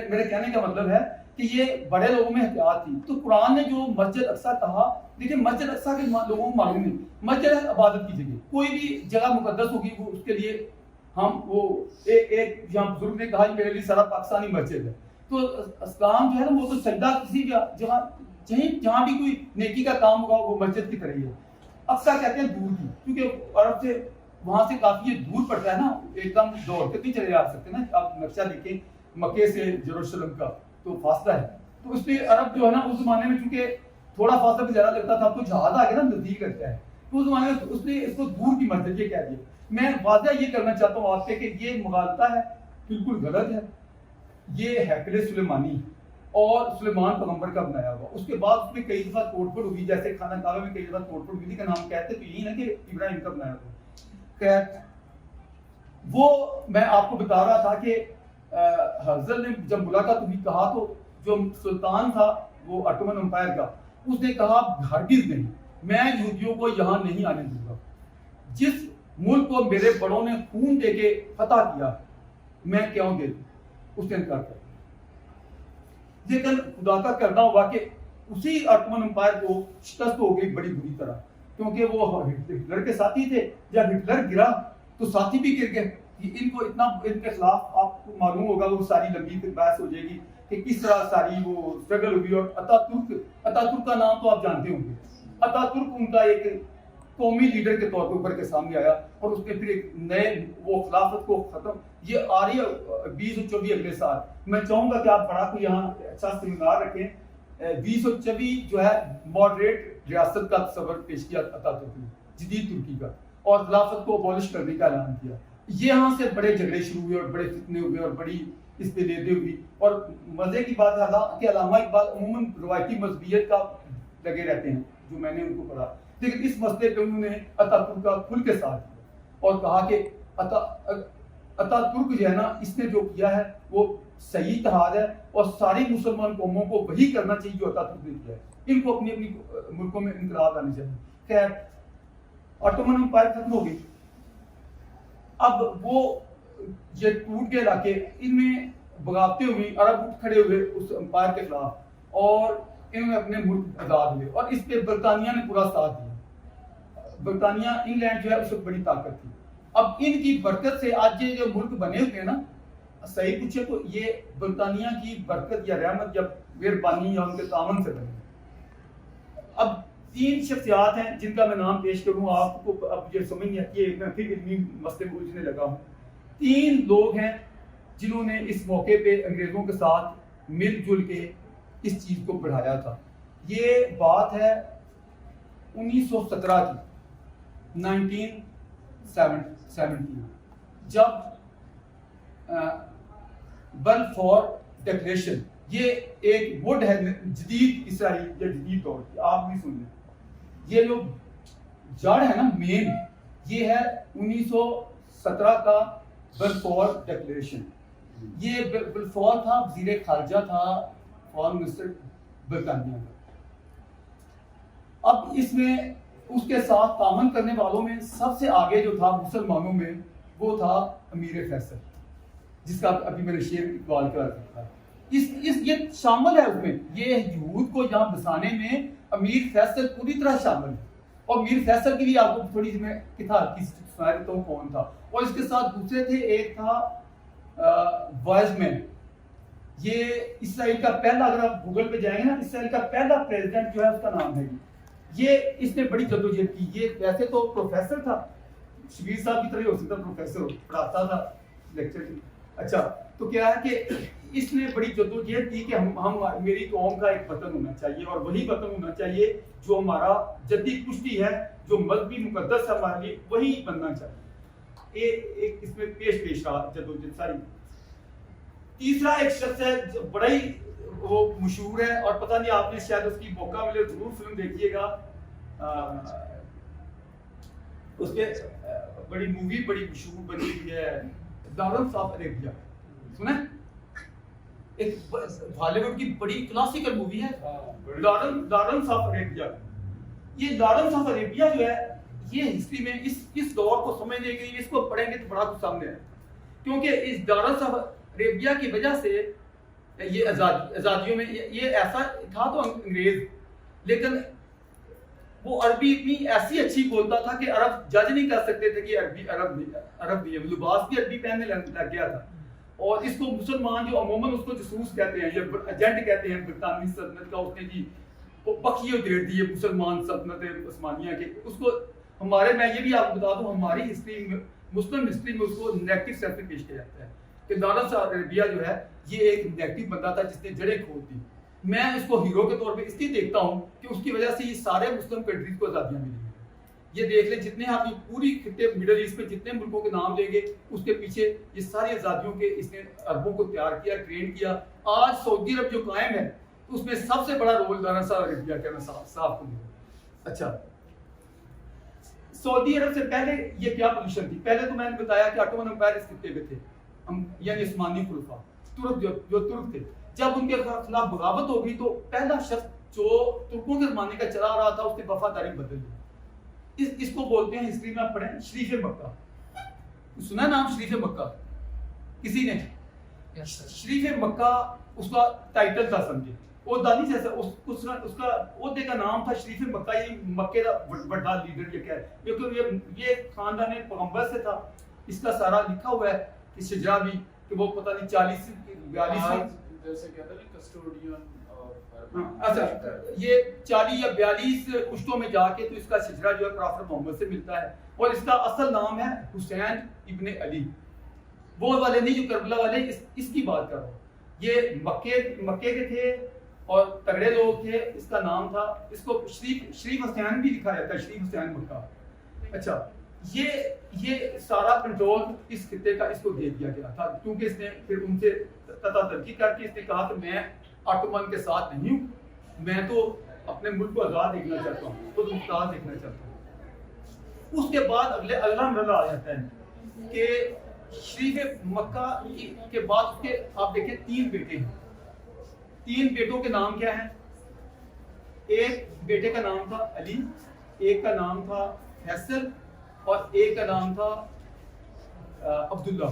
میرے کہنے کا مطلب ہے کہ یہ بڑے لوگوں میں احتیاط تھی. تو قرآن نے جو مسجد اقصیٰ کہا، دیکھیں مسجد اقصیٰ کے لوگوں کو معلوم نہیں، مسجد ہے عبادت کی جگہ، کوئی بھی جگہ مقدس ہوگی وہ اس کے لیے ہم وہ ایک یہاں بزرگ نے کہا میرے لیے سارا پاکستانی مسجد ہے. تو اسلام جو ہے نا وہ تو سجدہ کسی جگہ جہاں بھی کوئی نیکی کا کام ہوگا وہ مسجد کی طرح ہی ہے. اقصیٰ کہتے ہیں دور کی، کیونکہ عرب سے وہاں سے کافی یہ دور پڑتا ہے نا, ایک دم دوڑ کے نہیں چلے آ سکتے نا. آپ نقشہ دیکھیں مکے سے یروشلم کا تو فاصلہ ہے, تو اس لیے عرب جو ہے نا اس زمانے میں چونکہ تھوڑا فاصلہ بھی زیادہ لگتا تھا, اب تو جہاز آ گیا نا نزدیک لگتا ہے, تو اس زمانے میں اس نے اس کو دور کی منزل یہ کہہ دیا. میں واضح یہ کرنا چاہتا ہوں آپ سے کہ یہ مغالطہ ہے, بالکل غلط ہے. یہ ہیکل سلیمانی اور سلیمان پیغمبر کا بنایا ہوا, اس کے بعد اس میں کئی دفعہ توڑ پھوڑ ہوئی, جیسے خانہ کعبہ میں کئی دفعہ توڑ پھوڑ ہوئی کا نام کہتے تو یہی نا کہ ابراہیم کا بنایا ہوا. خیر وہ میں آپ کو بتا رہا تھا کہ حضرت نے جب ملاقات ہوئی کہا تو جو سلطان تھا وہ اٹومن امپائر کا, اس نے کہا ہرگز نہیں, میں یہودیوں کو یہاں نہیں آنے دوں گا. جس ملک کو میرے بڑوں نے خون دے کے فتح کیا میں کیوں دے دوں, اس نے انکار کر. لیکن خدا کا کرنا ہوا کہ اسی اٹومن امپائر کو شکست ہو گئی بڑی بری طرح, کیونکہ وہ ہٹلر کے ساتھی تھے. جب ہٹلر گرا تو ساتھی بھی گر گئے. ان کو اتنا ان کے خلاف آپ کو معلوم ہوگا, وہ ساری لمبی بحث ہو جائے گی کہ کس طرح ساری وہ اسٹرگل ہوئی. اور اتاترک کا نام تو آپ جانتے ہوں گے. اتاترک ان کا ایک قومی لیڈر کے طور پر اوپر کے سامنے آیا, اور اس نے پھر ایک نئے وہ خلافت کو ختم, یہ آ رہی ہے 2024 اگلے سال. میں چاہوں گا کہ آپ بڑا کو یہاں اچھا سیمینار رکھیں. 2024 جو ہے ماڈریٹ ریاست کا تصور پیش کیا اتاترک نے, جدید ترکی کا, اور خلافت کو ابولش کرنے کا اعلان کیا. یہاں سے بڑے جھگڑے شروع ہوئے اور بڑے فتنے ہوئے اور بڑی اس پہ لیدے ہوئی. اور مزے کی بات ہے کہ علامہ اقبال عموماً روایتی مذہبیت کا لگے رہتے ہیں جو میں نے ان کو پڑھا, لیکن اس مسئلے پہ انہوں نے اتاترک کا کھل کے ساتھ دیا اور کہا کہ اتاترک جو ہے نا اس نے جو کیا ہے وہ صحیح اتحاد ہے, اور ساری مسلمان قوموں کو وہی کرنا چاہیے جو اتاترک نے کیا ہے. ان کو اپنی اپنی ملکوں میں انقلاب آنے چاہیے. خیر اٹومن امپائر ختم ہو گئی. اب وہ یہ ٹوٹ کے علاقے, ان میں بغاوتیں ہوئی, عرب اٹھ کھڑے ہوئے اس امپائر کے خلاف, اور انہوں نے اپنے ملک آزاد ہوئے. اور اس پہ برطانیہ نے پورا ساتھ دیا. برطانیہ انگلینڈ جو ہے اس وقت بڑی طاقت تھی. اب ان کی برکت سے آج یہ جو ملک بنے ہوئے ہیں نا, صحیح پوچھے تو یہ برطانیہ کی برکت یا رحمت یا مہربانی یا ان کے تعاون سے بنے. اب 3 شخصیات ہیں جن کا میں نام پیش کروں, آپ کو اب یہ سمجھ نہیں آتی ہے, میں پھر علمی مسئلے میں الجھنے لگا ہوں. 3 لوگ ہیں جنہوں نے اس موقع پہ انگریزوں کے ساتھ مل جل کے اس چیز کو بڑھایا تھا. یہ بات ہے 1917 کی, 1917, جب بلفور ڈکلیریشن, یہ ایک وڈ ہے جدید اسرائیل یا جدید دور کی, آپ بھی سن لیں. یہ جو جڑ ہے نا مین, یہ ہے 1917 کا بلفور ڈکلیریشن. یہ بلفور تھا وزیر خارجہ تھا, فارن منسٹر برطانیہ کا. اب اس میں اس کے ساتھ تعاون کرنے والوں میں سب سے آگے جو تھا مسلمانوں میں وہ تھا امیر فیصل, جس کا ابھی میں نے شعر اقبال کا تھا. یہ شامل ہے اس میں, یہ یہود کو یہاں بسانے میں امیر فیصل پوری طرح شامل ہے. اور امیر فیصل کی بھی آپ کو تھوڑی سی میں سنا دیتا ہوں کون تھا. اور اس کے ساتھ دوسرے تھے, ایک تھا وائز مین. یہ اسرائیل کا پہلا, اگر آپ گوگل پہ جائیں گے نا, اسرائیل کا پہلا پریزیڈنٹ جو ہے اس کا نام ہے یہ. اس نے بڑی جدوجہد کی. یہ ویسے تو پروفیسر تھا, شبیر صاحب کی طرح ہو سکتا پروفیسر, پڑھاتا تھا لیکچر. اچھا تو کیا ہے کہ اس نے بڑی جدوجہد کی کہ ہم میری قوم کا ایک وطن ہونا چاہیے, اور وہی وطن ہونا چاہیے جو ہمارا جدی پشتی ہے, جو مذہبی مقدس ہے ہمارے لیے, وہی بننا چاہیے. ایک اس میں پیش رہا جدوجہد ساری. تیسرا ایک شخص ہے جو بڑا ہی وہ مشہور ہے, اور پتہ نہیں آپ نے شاید اس کی موقع ملے ضرور فلم دیکھیے گا. اس کے بڑی مووی بڑی مشہور بنی ہوئی ہے, لارنس آف اریبیا. سنیں, ایک ہالی ووڈ کی بڑی کلاسیکل مووی ہے لارنس آف اریبیا. یہ لارنس آف اریبیا جو ہے, یہ ہسٹری میں اس دور کو سمجھنے کے لیے اس کو پڑھیں گے تو بڑا کچھ سامنے ہے. کیونکہ اس لارنس آف اریبیا کی وجہ سے یہ آزادیوں میں یہ ایسا تھا تو انگریز, لیکن وہ عربی اتنی ایسی اچھی بولتا تھا کہ عرب جج نہیں کر سکتے تھے کہ عرب بھی ہے. لباس بھی عربی پہننے لگ گیا تھا. اور اس کو مسلمان جو عموماً اس کو جاسوس کہتے ہیں یا ایجنٹ کہتے ہیں برطانوی سلطنت کا, اس نے جی وہ بخشیے دے دی ہے مسلمان سلطنت عثمانیہ کے, اس کو ہمارے میں یہ بھی آپ کو بتا دوں ہماری ہسٹری میں مسلم ہسٹری میں اس کو نیگیٹو سینس میں پیش کیا جاتا ہے کہ دارا سعودی عربیہ جو ہے یہ ایک نیگیٹو بندہ تھا جس نے جڑیں کھود دی. میں اس کو ہیرو کے طور پہ اس لیے دیکھتا ہوں کہ اس کی وجہ سے یہ سارے مسلم کنٹریز کو آزادیاں ملی ہیں. یہ دیکھ لیں جتنے آپ یہ پوری خطے مڈل ایسٹ میں جتنے ملکوں کے نام لیں گے اس کے پیچھے یہ ساری آزادیوں کے اس نے عربوں کو تیار کیا, ٹرین کیا. آج سعودی عرب جو قائم ہے اس میں سب سے بڑا رول دارا سعودی عربیہ کا, میں صاف کروں. اچھا سعودی عرب سے پہلے یہ کیا پوزیشن تھی؟ پہلے تو میں نے بتایا کہ آٹومن امپائر اس خطے پہ تھے, یعنی عثمانی خلفاء ترک جو ترک تھے. جب ان کے خلاف بغاوت ہو گئی تو پہلا شخص جو ترکوں کے زمانے کا چلا رہا تھا اس کی وفاداری بدل گئی. اس کو بولتے ہیں ہسٹری میں آپ پڑھیں شریف مکہ. سنا نام شریف مکہ کسی نے؟ شریف مکہ اس کا ٹائٹل تھا, سمجھے عہدہ نہیں جیسا, اس کا عہدے کا نام تھا شریف مکہ. یہ مکے کا بڑا لیڈر یہ کیا ہے, کیونکہ یہ خاندان پیغمبر سے تھا. اس کا سارا لکھا ہوا ہے کہ شجرا بھی کہ وہ پتہ نہیں 40-42 جیسے کہتے ہیں کسٹوڈین. اچھا یہ 40 یا 42 پشتوں میں جا کے تو اس کا شجرا جو ہے پرافٹ محمد سے ملتا ہے, اور اس کا اصل نام ہے حسین ابن علی. وہ والے نہیں جو کربلا والے, اس کی بات کر رہا ہوں. یہ مکے کے تھے اور تگڑے لوگ تھے. اس کا نام تھا, اس کو شریف حسین بھی لکھا جاتا ہے, شریف حسین مکہ. اچھا یہ سارا کنٹرول اس خطے کا اس کو دے دیا گیا تھا, کیونکہ اس نے پھر ان سے تتا ترکی کر کے اس نے کہا کہ میں آٹومن کے ساتھ نہیں ہوں, میں تو اپنے ملک کو آزاد دیکھنا چاہتا ہوں, خود مختار دیکھنا چاہتا ہوں. اس کے بعد اگلا مرحلہ آ جاتا ہے کہ شریف مکہ کے بعد اس کے آپ دیکھیں 3 بیٹے ہیں. 3 بیٹوں کے نام کیا ہیں؟ ایک بیٹے کا نام تھا علی, ایک کا نام تھا فیصل, اور ایک کا نام تھا عبداللہ.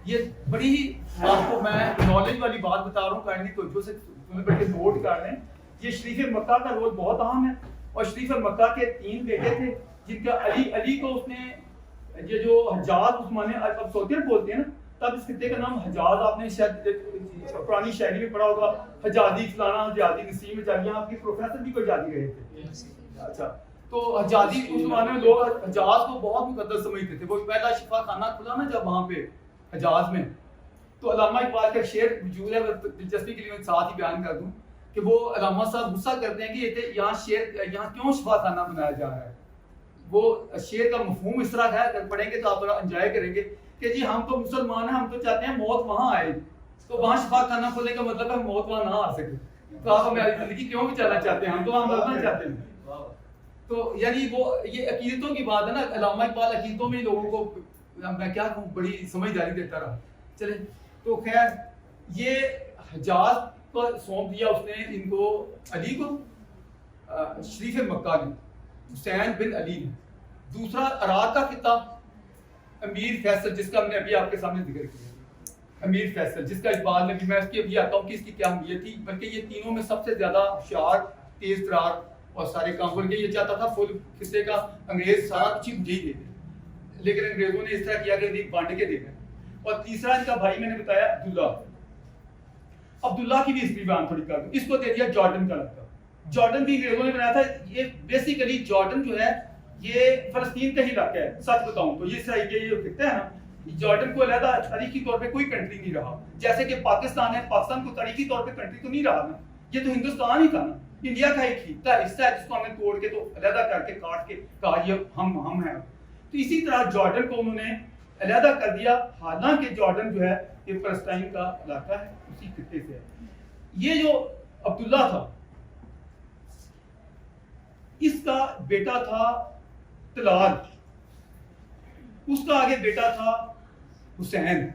یہ بڑی ہی آپ کو میں نالج والی بات بتا رہا ہوں, کائنڈلی توجہ سے تمہیں بڑھ کے نوٹ کر لیں. یہ شریف مکہ کا رول بہت اہم ہے. اور شریف مکہ کے 3 بیٹے تھے جن کا علی کو اس نے یہ جو حجاز عثمانی اب سعودی عرب بولتے ہیں نا, تب اس خطے کا نام حجاز, آپ نے شاید پرانی شاعری میں پڑھا ہوگا حجازی فلانا حجازی نسیم چالیاں, آپ کے پروفیسر بھی کوئی حجازی رہے تھے. اچھا تو حجازی اس زمانے میں لوگ حجاز کو بہت مقدس سمجھتے تھے. وہ پہلا شفا خانہ کھلا نا جب وہاں پہ حجاز میں, تو علامہ اقبال کا شعر وجود ہے, دلچسپی کے لیے میں ساتھ ہی بیان کر دوں کہ وہ علامہ صاحب غصہ کرتے ہیں کہ یہاں کیوں شفا خانہ بنایا جا رہا ہے. وہ شعر کا مفہوم اس طرح ہے, اگر پڑھیں گے تو آپ بڑا انجوائے کریں گے کہ جی ہم تو مسلمان ہیں, ہم تو چاہتے ہیں موت وہاں آئے, تو وہاں شفا خانہ کھولنے کا مطلب ہے موت وہاں نہ آ سکے. تو آپ ہماری زندگی کیوں بچانا چاہتے ہیں, ہم تو وہاں مرنا چاہتے ہیں. تو یعنی وہ یہ عقیدتوں کی بات ہے نا, علامہ اقبال عقیدتوں میں لوگوں کو میں کیا کہوں بڑی سمجھداری دیتا رہا. چلے تو خیر یہ حجاز کو سونپ دیا اس نے ان کو, علی کو, شریف مکہ نے حسین بن علی نے. دوسرا عراق کا خطہ امیر فیصل, جس کا ہم نے ابھی آپ کے سامنے ذکر کیا, امیر فیصل جس کا اقبال نے بھی, میں اس کی ابھی آتا ہوں کہ اس کی کیا اہمیت تھی. بلکہ یہ تینوں میں سب سے زیادہ ہوشیار, تیز ترار اور سارے کام کر کے یہ چاہتا تھا فل خطے کا انگریز سارا کچھ مجھے ہی دے دے, لیکن انگریزوں نے اس طرح کیا کہ بانٹ کے دے دیں. اور تیسرا ان کا بھائی میں نے بتایا عبداللہ کی بھی ہسٹری بیان تھوڑی کر دوں. اس کو دے دیا جارڈن کا لقب. جارڈن بھی انگریزوں نے بنایا تھا. یہ بیسیکلی جارڈن جو ہے یہ فلسطین کا ہی علاقہ ہے, سچ بتاؤں تو. یہ خطہ ہے نا, جارڈن کو علیحدہ تاریخی طور پہ کوئی کنٹری نہیں رہا, جیسے کہ پاکستان ہے, پاکستان کو تاریخی طور پہ کنٹری تو نہیں رہا نا, یہ تو ہندوستان ہی تھا نا, انڈیا کا ایک حصہ ہے جس کو ہم نے توڑ کے تو علیحدہ کر کے کاٹ کے کہا یہ ہم ہیں. تو اسی طرح جارڈن کو انہوں نے علیحدہ کر دیا, حالانکہ جارڈن جو ہے یہ فلسطین کا علاقہ ہے, اسی خطے سے ہے. یہ جو عبداللہ تھا اس کا بیٹا تھا طلال, اس کا آگے بیٹا تھا حسین,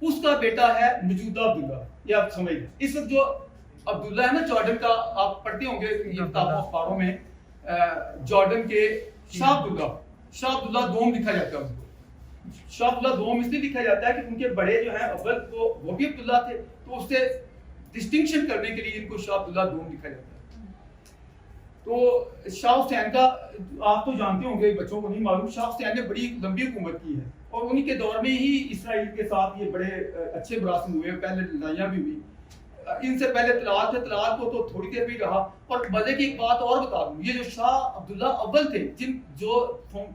اس کا بیٹا ہے موجودہ عبداللہ. یہ آپ سمجھ لیں. اس وقت جو عبداللہ ہے نا جارڈن کا, آپ پڑھتے ہوں گے کتابوں اخباروں میں, جارڈن کے شاہ عبداللہ دوم لکھا جاتا ہے. ان کو شاہ عبداللہ دوم اس لیے لکھا جاتا ہے کہ ان کے بڑے جو ہیں اول وہ بھی عبداللہ تھے, تو اس سے ڈسٹنکشن کرنے کے لیے ان کو شاہ عبداللہ دوم لکھا جاتا ہے. تو شاہ حسین کا آپ تو جانتے ہوں گے, بچوں کو نہیں معلوم, شاہ حسین نے بڑی لمبی حکومت کی ہے, اور انہی کے دور میں ہی اسرائیل کے ساتھ یہ بڑے اچھے براسن ہوئے, پہلے لڑائیاں بھی ہوئی. ان سے پہلے طلال تھے، طلال کو تو تھوڑی دیر بھی رہا. اور مزے کی ایک بات اور بتا دوں، یہ جو شاہ عبداللہ اول تھے، جو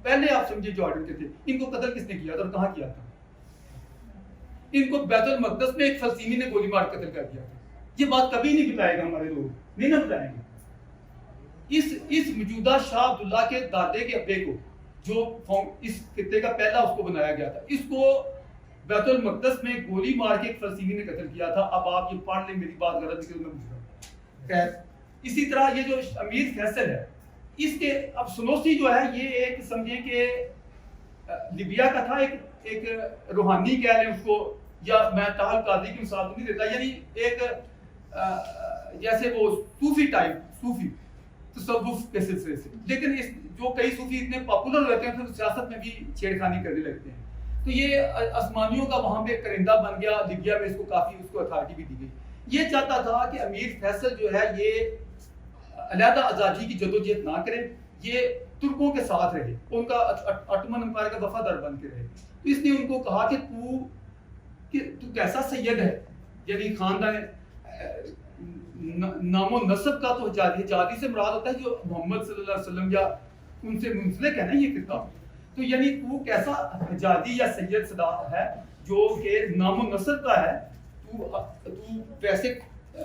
پہلے آپ سمجھے جارڈن کے تھے، ان کو قتل کس نے کیا تھا اور کہاں کیا تھا؟ ان کو بیت المقدس میں ایک فلسطینی نے گولی مار قتل کر دیا تھا. یہ بات کبھی نہیں بتائے گا ہمارے لوگ، نہیں نہ بتائیں گے. اس موجودہ شاہ عبداللہ کے دادے کے ابے کو، جو اس خطے کا پہلا اس کو بنایا گیا تھا، اس کو بیت المقدس میں گولی مار کے ایک فلسطینی نے قتل کیا تھا. اب آپ یہ پڑھ لیں، میری بات غلط نہیں کہ میں پوچھ رہا ہوں. خیر، اسی طرح یہ جو امیر فیصل ہے، اس کے اب سنوسی جو ہے یہ ایک سمجھیں کہ لیبیا کا تھا، ایک روحانی کہہ لیں اس کو، یا میں طاہر قادری کی مثال تو نہیں دیتا، یعنی ایک جیسے وہ صوفی ٹائپ، صوفی تصوف کے سلسلے سے. لیکن جو کئی صوفی اتنے پاپولر ہوتے ہیں پھر سیاست میں بھی چھیڑخانی کرنے لگتے ہیں. تو یہ آسمانیوں کا وہاں پہ کرندہ بن گیا. لیبیا میں اس کو کافی اتھارٹی بھی دی گئی. یہ چاہتا تھا کہ امیر فیصل جو ہے یہ علیحدہ آزادی کی جدوجہد نہ کرے، یہ ترکوں کے ساتھ رہے، ان کا اٹمن امپائر کا وفادار بن کے رہے. تو اس نے ان کو کہا کہ تو کیسا سید ہے، یعنی خاندان نام و نسب کا تو حجازی سے مراد ہوتا ہے جو محمد صلی اللہ علیہ وسلم یا ان سے منسلک ہے نا یہ کتاب. تو یعنی تو کیسا حجازی یا سید صدا ہے جو کہ نام و نسب کا ہے، تو ویسے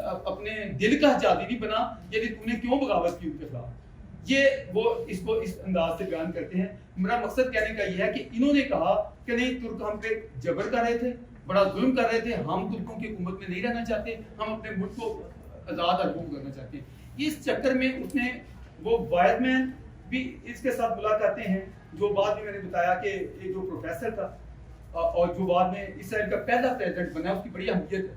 اپنے دل کا حجازی نہیں بنا، یعنی تو نے کیوں بغاوت کی ان کے خلاف. یہ وہ اس کو اس انداز سے بیان کرتے ہیں. میرا مقصد کہنے کا یہ ہے کہ انہوں نے کہا کہ نہیں، ترک ہم پہ جبر کر رہے تھے، بڑا ظلم کر رہے تھے، ہم ترکوں کی حکومت میں نہیں رہنا چاہتے، ہم اپنے ملک کو آزاد حکومت کرنا چاہتے ہیں. اس چکر میں اس نے وہ وائز مین بھی اس کے ساتھ ملاقاتیں ہیں، جو بعد میں نے بتایا کہ ایک جو پروفیسر تھا اور جو بعد میں اسرائیل کا پہلا پریزیڈنٹ بنا، اس کی بڑی اہمیت ہے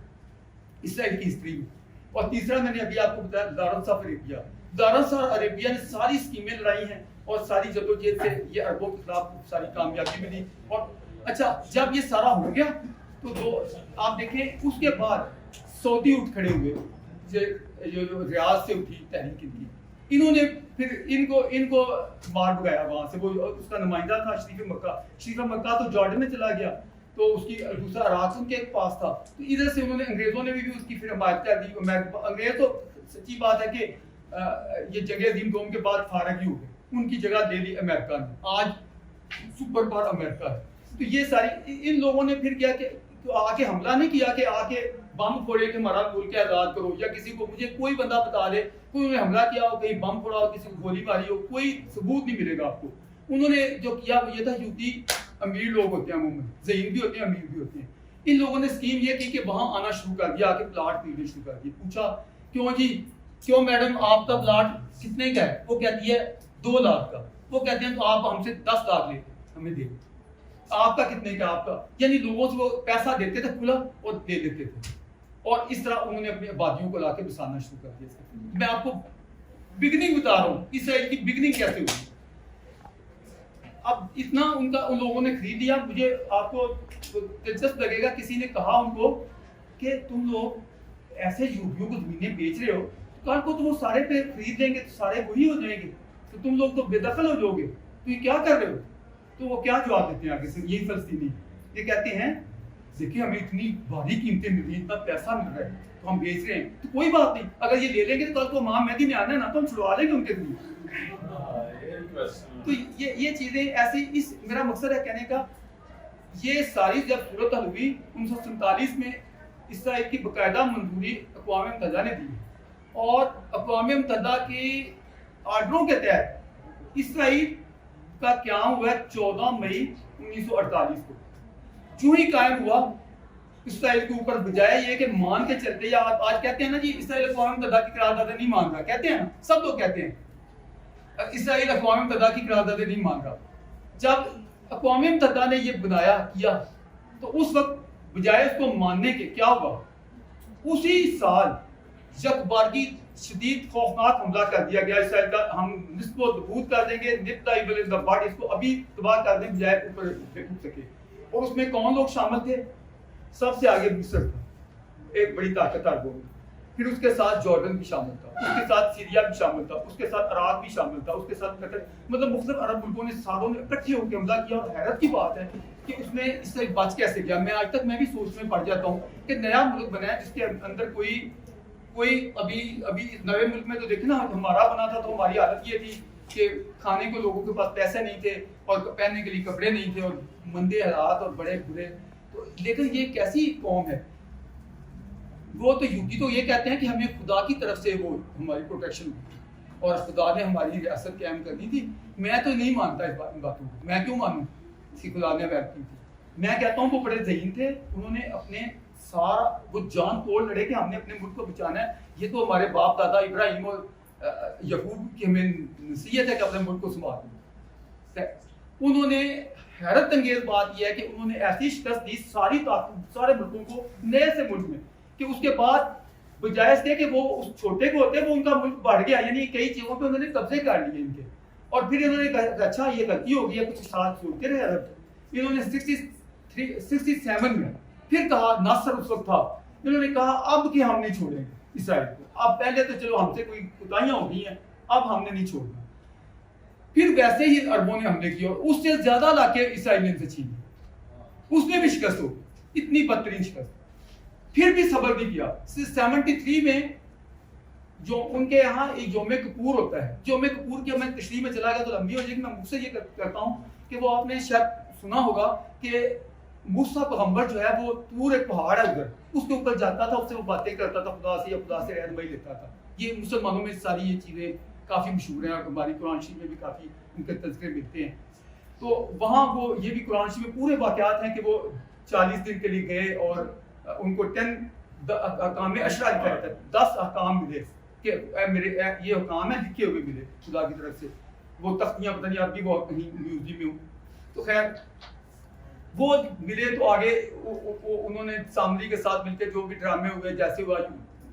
اسرائیل کی ہسٹری میں. اور تیسرا میں نے ابھی آپ کو بتایا Lawrence of Arabia. Lawrence of Arabia نے ساری اسکیمیں لڑائی ہیں اور ساری جدوجہد سے یہ عربوں کے خلاف ساری کامیابی ملی. اور اچھا، جب یہ سارا ہو گیا تو آپ دیکھیں اس کے بعد سعودی اٹھ کھڑے ہوئے، جو ریاض سے اٹھی تحریک ان کی. انہوں نے پھر ان کو مار بگایا وہاں سے. وہ اس کا نمائندہ تھا شریف مکہ. شریف مکہ تو جارڈن میں چلا گیا، تو اس کی دوسرا عراق ان کے ایک پاس تھا. تو ادھر سے انہوں نے انگریزوں نے بھی اس کی پھر حمایت کر دی. انگریز تو سچی بات ہے کہ یہ جنگ عظیم دوم کے بعد فارغ ہی ہو گئے، ان کی جگہ لے لی امریکہ نے. آج سپر پاور امریکہ ہے. تو یہ ساری ان لوگوں نے پھر کیا کہ آ کے حملہ نہیں کیا کہ آ کے بم پھوڑے کہ ہمارا ملک آزاد کرو، یا کسی کو مجھے کوئی بندہ بتا دے کوئی انہوں نے حملہ کیا ہو، کہیں بم پھوڑا ہو، کسی کو گولی ماری ہو، کوئی ثبوت نہیں ملے گا آپ کو. انہوں نے جو کیا وہ یہ تھا، یہودی امیر لوگ ہوتے ہیں عموماً، ذہین بھی ہوتے ہیں، امیر بھی ہوتے ہیں. ان لوگوں نے اسکیم یہ کی کہ وہاں آنا شروع کر دیا، آ کے پلاٹ خریدنے شروع کر دیے. پوچھا کیوں جی، کیوں میڈم آپ کا پلاٹ کتنے کا ہے؟ وہ کہتی ہے 2 لاکھ کا. وہ کہتے ہیں تو آپ ہم سے 10 لاکھ لے ہمیں دے. آپ کا کتنے کا؟ آپ کا. یعنی لوگوں سے وہ پیسہ دیتے تھے کھلا اور دے دیتے تھے. اور اس طرح انہوں نے اپنی آبادیوں کو لا کے بسانا شروع کر دیا. میں آپ کو بگننگ بتا رہا ہوں، اسرائیل کی بگننگ کیسے ہوئی. اب اتنا ان لوگوں نے خرید لیا. مجھے آپ کو دلچسپ لگے گا، کسی نے کہا ان کو کہ تم لوگ ایسے یہودیوں کو زمینیں بیچ رہے ہو، کل کو تو وہ سارے پہ خرید لیں گے تو سارے وہی ہو جائیں گے، تو تم لوگ تو بے دخل ہو جاؤ گے، تو یہ کیا کر رہے ہو؟ تو وہ کیا جواب دیتے ہیں آگے سے یہی فلسطینی؟ یہ کہتے ہیں دیکھیں ہمیں اتنی بھاری قیمتیں مل رہی ہیں، اتنا پیسہ مل رہا ہے تو ہم بیچ رہے ہیں. تو کوئی بات نہیں، اگر یہ لے لیں گے تو کل کو امام مہدی نے آنا ہے نا، تو ہم چھڑوا لیں گے ان کے لیے. تو یہ چیزیں ایسی، اس میرا مقصد ہے کہنے کا، یہ ساری جب صورت حل ہوئی 1947 میں اسرائیل کی باقاعدہ منظوری اقوام متحدہ نے دی، اور اقوام متحدہ کی آرڈروں کے تحت اسرائیل کا قیام ہوا 14 مئی 1948 کو. جو ہی قائم ہوا اسرائیل کے اوپر، بجائے یہ کہ مان کے چلتے، یا آج کہتے ہیں نا جی اسرائیل اقوام متحدہ کی قراردادیں نہیں مان رہا، کہتے ہیں نا، سب لوگ کہتے ہیں اسرائیل اقوام متحدہ کی قراردادیں نہیں مان رہا. جب اقوام متحدہ نے یہ بنایا کیا تو اس وقت بجائے اس کو ماننے کے کیا ہوا، اسی سال یک بارگی شدید خوفناک حملہ کر دیا گیا اسرائیل کا. ہم نصف و نبود کر دیں گے، نپ دا ایول ان دا بڈ، اس کو ابھی تباہ کر دیں بجائے اوپر اٹھ سکے. اور اس میں کون لوگ شامل تھے؟ سب سے آگے مصر تھا، ایک بڑی طاقت عربوں میں. پھر اس کے ساتھ جارڈن بھی شامل تھا، اس کے ساتھ سیریا بھی شامل تھا، اس کے ساتھ عراق بھی شامل تھا، اس کے ساتھ قطر، مطلب مختلف عرب ملکوں نے ساروں نے اکٹھے ہو کے حملہ کیا. اور حیرت کی بات ہے کہ اس میں اس سے بچ کیسے گیا. میں آج تک میں بھی سوچ میں پڑ جاتا ہوں کہ نیا ملک بنا ہے جس کے اندر کوئی ابھی نئے ملک میں تو دیکھیں نا ہمارا بنا تھا تو ہماری حالت یہ تھی کہ کھانے کو لوگوں کے پاس پیسے نہیں تھے اور پہننے کے لیے کپڑے نہیں تھے اور مندے حالات اور بڑے برے. تو لیکن یہ کیسی قوم ہے. وہ تو یوگی تو یہ کہتے ہیں کہ ہمیں خدا کی طرف سے وہ ہماری پروٹیکشن ہوئی اور خدا نے ہماری ریاست قائم کرنی تھی. میں تو نہیں مانتا اس باتوں کو. میں کیوں مانوں کہ خدا نے ویب کی تھی؟ میں کہتا ہوں وہ بڑے ذہین تھے. انہوں نے اپنے سارا وہ جان توڑ لڑے کہ ہم نے اپنے ملک کو بچانا ہے. یہ تو ہمارے باپ دادا ابراہیم اور یعقوب کی ہمیں نصیحت ہے کہ اپنے ملک کو سنبھالیں. انہوں نے حیرت انگیز بات یہ ہے کہ انہوں نے ایسی شکست دی سارے ملکوں کو نئے سے ملک میں کہ اس کے بعد بجائے اس کے کہ وہ اس چھوٹے کو ہوتے وہ ان کا ملک بڑھ گیا. یعنی کئی چیزوں پہ انہوں نے قبضے کر لیے ان کے. اور پھر انہوں نے کہا اچھا یہ غلطی ہو گئی ہے کچھ سال سوچتے رہے عرب. انہوں نے 67 میں پھر کہا ناصر اس وقت تھا انہوں نے کہا اب کہ ہم نہیں چھوڑیں گے اسرائیل کو. اب پہلے تو چلو ہم سے کوئی کوتاہیاں ہو گئی ہیں اب ہم نے نہیں چھوڑنا. پھر ویسے ہی عربوں نے حملے کیے اور اس سے زیادہ علاقے اسرائیل نے چھینے. اس میں بھی شکست ہو اتنی بدترین شکست. پھر بھی صبر نہیں کیا. 73 میں جو ان کے یہاں ایک یوم کپور ہوتا ہے. یوم کپور کی میں تشریح میں چلا گیا تو لمبی ہو جائے گی. میں مجھ سے یہ کرتا ہوں کہ وہ آپ نے شاید سنا ہوگا کہ موسیٰ پیغمبر جو ہے وہ طور ایک پہاڑ ہے ادھر اس کے اوپر جاتا تھا. اس سے وہ باتیں کرتا تھا خدا سے یا خدا سے رہنمائی لیتا تھا. یہ مسلمانوں میں ساری یہ چیزیں کافی مشہور ہیں اور ہماری قرآن شریف میں بھی کافی ان کے تذکرے ملتے ہیں. تو وہاں وہ یہ بھی قرآن شریف میں پورے واقعات ہیں کہ وہ 40 دن کے لیے گئے اور ان کو 10 احکام عشرہ لکھا جاتا ہے. 10 احکام ملے کہ میرے یہ احکام ہیں لکھے ہوئے ملے خدا کی طرف سے. وہ تختیاں پتہ نہیں اب بھی وہ کہیں میوزیم میں ہوں. تو خیر وہ ملے تو آگے انہوں نے سامری کے ساتھ مل کے جو بھی ڈرامے ہوئے جیسے ہوا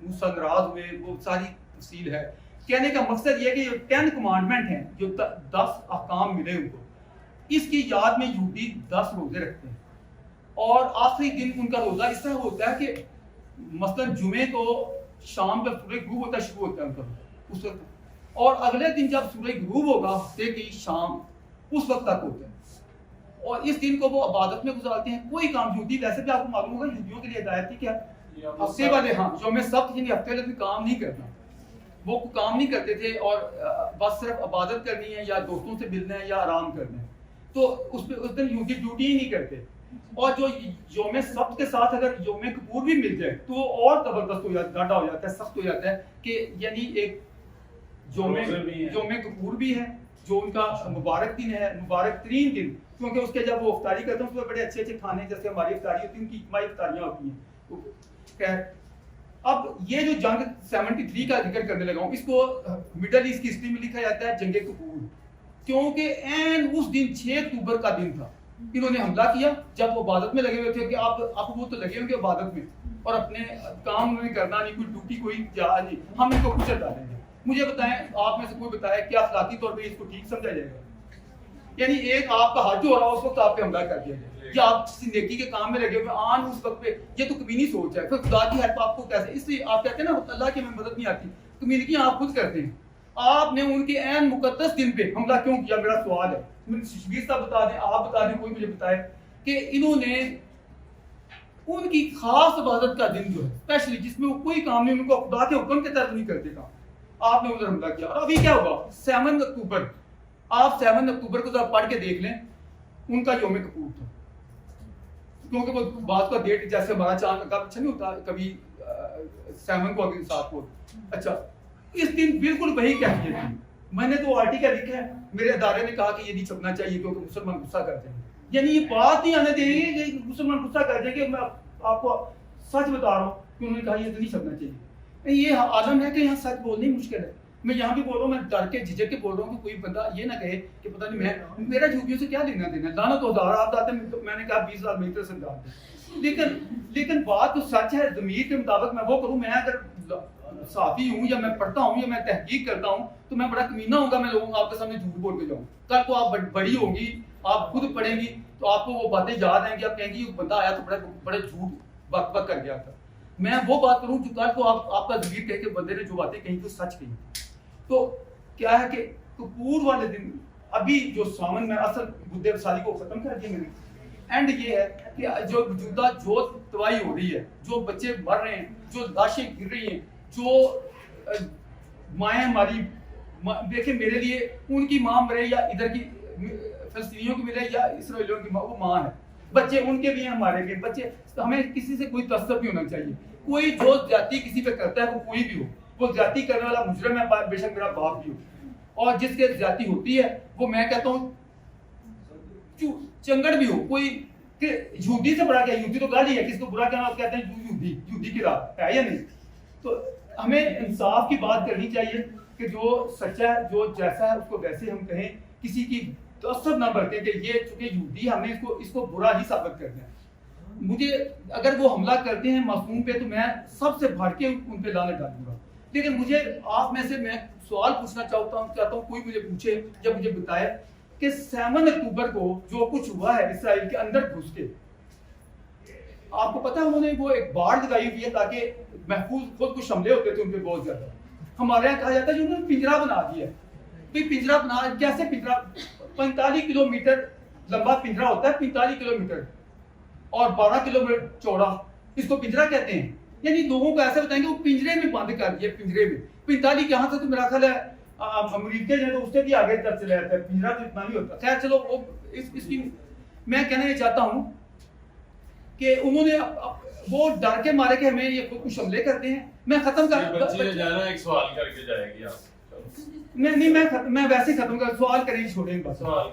موسیٰ ناراض ہوئے وہ ساری تفصیل ہے. کہنے کا مقصد یہ کہ یہ 10 کمانڈمنٹ ہیں جو 10 احکام ملے ان کو. اس کی یاد میں یہودی 10 روزے رکھتے ہیں اور آخری دن ان کا روزہ اس طرح ہوتا ہے کہ مثلا جمعے کو شام جب سورج غروب ہوتا ہے شروع ہوتا ہے ان کا اس وقت اور اگلے دن جب سورج غروب ہوگا ہفتے کی شام اس وقت تک ہوتا ہے. اور اس دن کو وہ عبادت میں گزارتے ہیں. کوئی کام یہودی ویسے بھی آپ کو معلوم ہوگا یہودیوں کے لیے ہدایت تھی کیا ہفتے والے یوم سبت یعنی ہفتے والے دن کام نہیں کرنا. وہ کام نہیں کرتے تھے اور بس صرف عبادت کرنی ہے یا دوستوں سے ملنا ہے یا آرام کرنا ہے. تو اس دن یہودی ڈیوٹی ہی نہیں کرتے. اور جو یوم سبت کے ساتھ اگر یوم کپور بھی مل جائے تو اور زبردست ہو جاتا ہے, گاڑا ہو جاتا ہے, سخت ہو جاتا ہے کہ یعنی ایک یوم کپور بھی ہے جو ان کا مبارک دن ہے, مبارک ترین دن, کیونکہ اس کے جب وہ افطاری کرتے ہیں اس میں بڑے اچھے اچھے کھانے جیسے ہماری افطاری ہوتی ہے ان کی اجتماعی افطاریاں ہوتی ہیں. اب یہ جو جنگ 73 کا ذکر کرنے لگا ہوں اس کو مڈل ایسٹ کی ہسٹری میں لکھا جاتا ہے جنگ کپور, کیونکہ این اس دن 6 اکتوبر کا دن تھا. انہوں نے حملہ کیا جب وہ عبادت میں لگے ہوئے تھے کہ آپ وہ تو لگے ہوں گے عبادت میں اور اپنے کام انہوں نے کرنا نہیں, کوئی ڈیوٹی کوئی جہاز نہیں, ہم ان کو کچھ ڈالیں گے. مجھے بتائیں آپ میں سے کوئی بتائے کیا اخلاقی طور پہ اس کو ٹھیک سمجھا جائے گا؟ یعنی ایک آپ کا حج ہو رہا اس وقت آپ پہ حملہ کر دیا جائے یا آپ کسی نیکی کے کام میں لگے ہوئے آن اس وقت پہ, یہ تو کمینی سوچ ہے. پھر خدا کی ہیلپ آپ کو کیسے, اس لیے آپ کہتے ہیں نا اللہ کی ہمیں مدد نہیں آتی, کمیونٹی آپ خود کرتے ہیں. آپ نے ان کے عین مقدس دن پہ حملہ کیوں کیا؟ میرا سوال ہے. شبیر صاحب بتا دیں, آپ بتا دیں, کوئی مجھے بتائے کہ انہوں نے ان کی خاص عبادت کا دن جو ہے اسپیشلی جس میں وہ کوئی کام نہیں, ان کو خدا کے حکم کے تحت نہیں کرتے کام, آپ نے ادھر حملہ کیا. اور ابھی کیا ہوا 7 اکتوبر, آپ 7 اکتوبر کو ذرا پڑھ کے دیکھ لیں, ان کا یوم کپور تھا. کیونکہ وہ بات کا ڈیٹ جیسے ہمارا چاند کا اچھا نہیں ہوتا, کبھی 7 کو اگلے 7 کو. اچھا اس دن بالکل وہی کیفیت تھی. میں نے تو آرٹیکل لکھا ہے, میرے ادارے نے کہا کہ یہ نہیں چھپنا چاہیے کیونکہ مسلمان غصہ کرتے ہیں. یعنی یہ بات نہیں آنے دیں گے کہ مسلمان غصہ کر دیں گے. میں آپ کو سچ بتا رہا ہوں کہ انہوں نے کہا یہ تو نہیں چھپنا چاہیے. یہ عالم ہے کہ یہاں سچ بولنا مشکل ہے. میں یہاں بھی بول رہا ہوں, میں ڈر کے جھجک کے بول رہا ہوں کہ کوئی بندہ یہ نہ کہے کہ پتہ نہیں میں میرا جھوٹیوں سے کیا لینا دینا, لعنت و ہزار آپ آتے ہیں. میں نے کہا 20 سال میری طرف سے ڈال دیں, لیکن بات تو سچ ہے. ضمیر کے مطابق میں وہ کروں. میں اگر صحافی ہوں یا میں پڑھتا ہوں یا میں تحقیق کرتا ہوں تو میں بڑا کمینہ ہوں گا. میں لوگوں کو آپ کے سامنے جھوٹ بول کے جاؤں. کل کو آپ بڑی ہوگی, آپ خود پڑھیں گی تو آپ کو وہ باتیں یاد آئیں گی, آپ کہیں گی یہ بندہ آیا تو بڑے جھوٹ بک بک کر گیا تھا. میں وہ بات کروں جو کل کو آپ کا ضمیر کہے کہ بندے نے جو باتیں کہیں تو سچ کہی. تو کیا ہے کہ کپور والے دن ابھی جو سامن میں اصل مدعے سالی کو ختم کر دیا میں نے. اینڈ یہ ہے کہ جو موجودہ جو تباہی ہو رہی ہے, جو بچے مر رہے ہیں, جو لاشیں گر رہی ہیں, جو مائیں ہماری دیکھیں میرے لیے ان کی ماں مرے یا ادھر کی فلسطینیوں کی ملے یا اسرائیلیوں کی وہ ماں ہے, بچے ان کے بھی ہیں ہمارے بھی بچے. ہمیں کسی سے کوئی تعصب نہیں ہونا چاہیے. کوئی جو زیادتی کسی پہ کرتا ہے وہ کوئی بھی ہو, وہ زیادتی کرنے والا مجرم ہے, بے شک میرا باپ بھی ہو, اور جس کے زیادتی ہوتی ہے وہ میں کہتا ہوں چنگڑ بھی ہو, کوئی یہودی سے بڑا کیا, یہودی تو گالی ہے, کس کو برا کہنا کہتے ہیں یہودی کی راہ ہے یا نہیں. تو ہمیں انصاف کی بات کرنی چاہیے کہ جو سچا ہے جو جیسا ہے اس کو ویسے ہم کہیں, کسی کی تعصب نہ برتیں کہ یہ چونکہ یہودی ہم نے اس کو برا ہی ثابت کرنا ہے. مجھے اگر وہ حملہ کرتے ہیں معصوم پہ تو میں سب سے بھاڑ کے ان پہ لعنت ڈالوں گا. لیکن مجھے آپ میں سے میں سوال پوچھنا چاہتا ہوں کوئی مجھے پوچھے یا مجھے بتائے کہ 7 اکتوبر کو جو کچھ ہوا ہے اسرائیل کے اندر گھس کے, آپ کو پتا ہے انہوں نے وہ ایک باڑ لگائی ہوئی ہے تاکہ محفوظ خود کچھ حملے ہوتے تھے ان پہ بہت زیادہ. ہمارے یہاں کہا جاتا ہے انہوں نے پنجرا بنا دیا ہے. پنجرا بنا کیسے پنجرا, 45 کلومیٹر لمبا پنجرا ہوتا ہے, 45 کلومیٹر اور 12 کلومیٹر چوڑا, اس کو پنجرا کہتے ہیں. یعنی لوگوں کو ایسا بتائیں گے وہ پنجرے میں بند کر دیا, پنجرے میں 45 یہاں سے تو میرا خیال ہے امریکہ جو ہے تو اس سے بھی آگے تک چلا جاتا ہے, پنجرا تو اتنا نہیں ہوتا. خیر چلو وہ اس کی میں کہنا یہ چاہتا ہوں کہ انہوں نے وہ ڈر کے مارے کہ ہمیں یہ کچھ حملے کرتے ہیں. میں ختم کر جانا ایک سوال کر کے جائے گی آپ. نہیں میں ویسے ختم کر سوال کریں گے, چھوڑیں گے بس سوال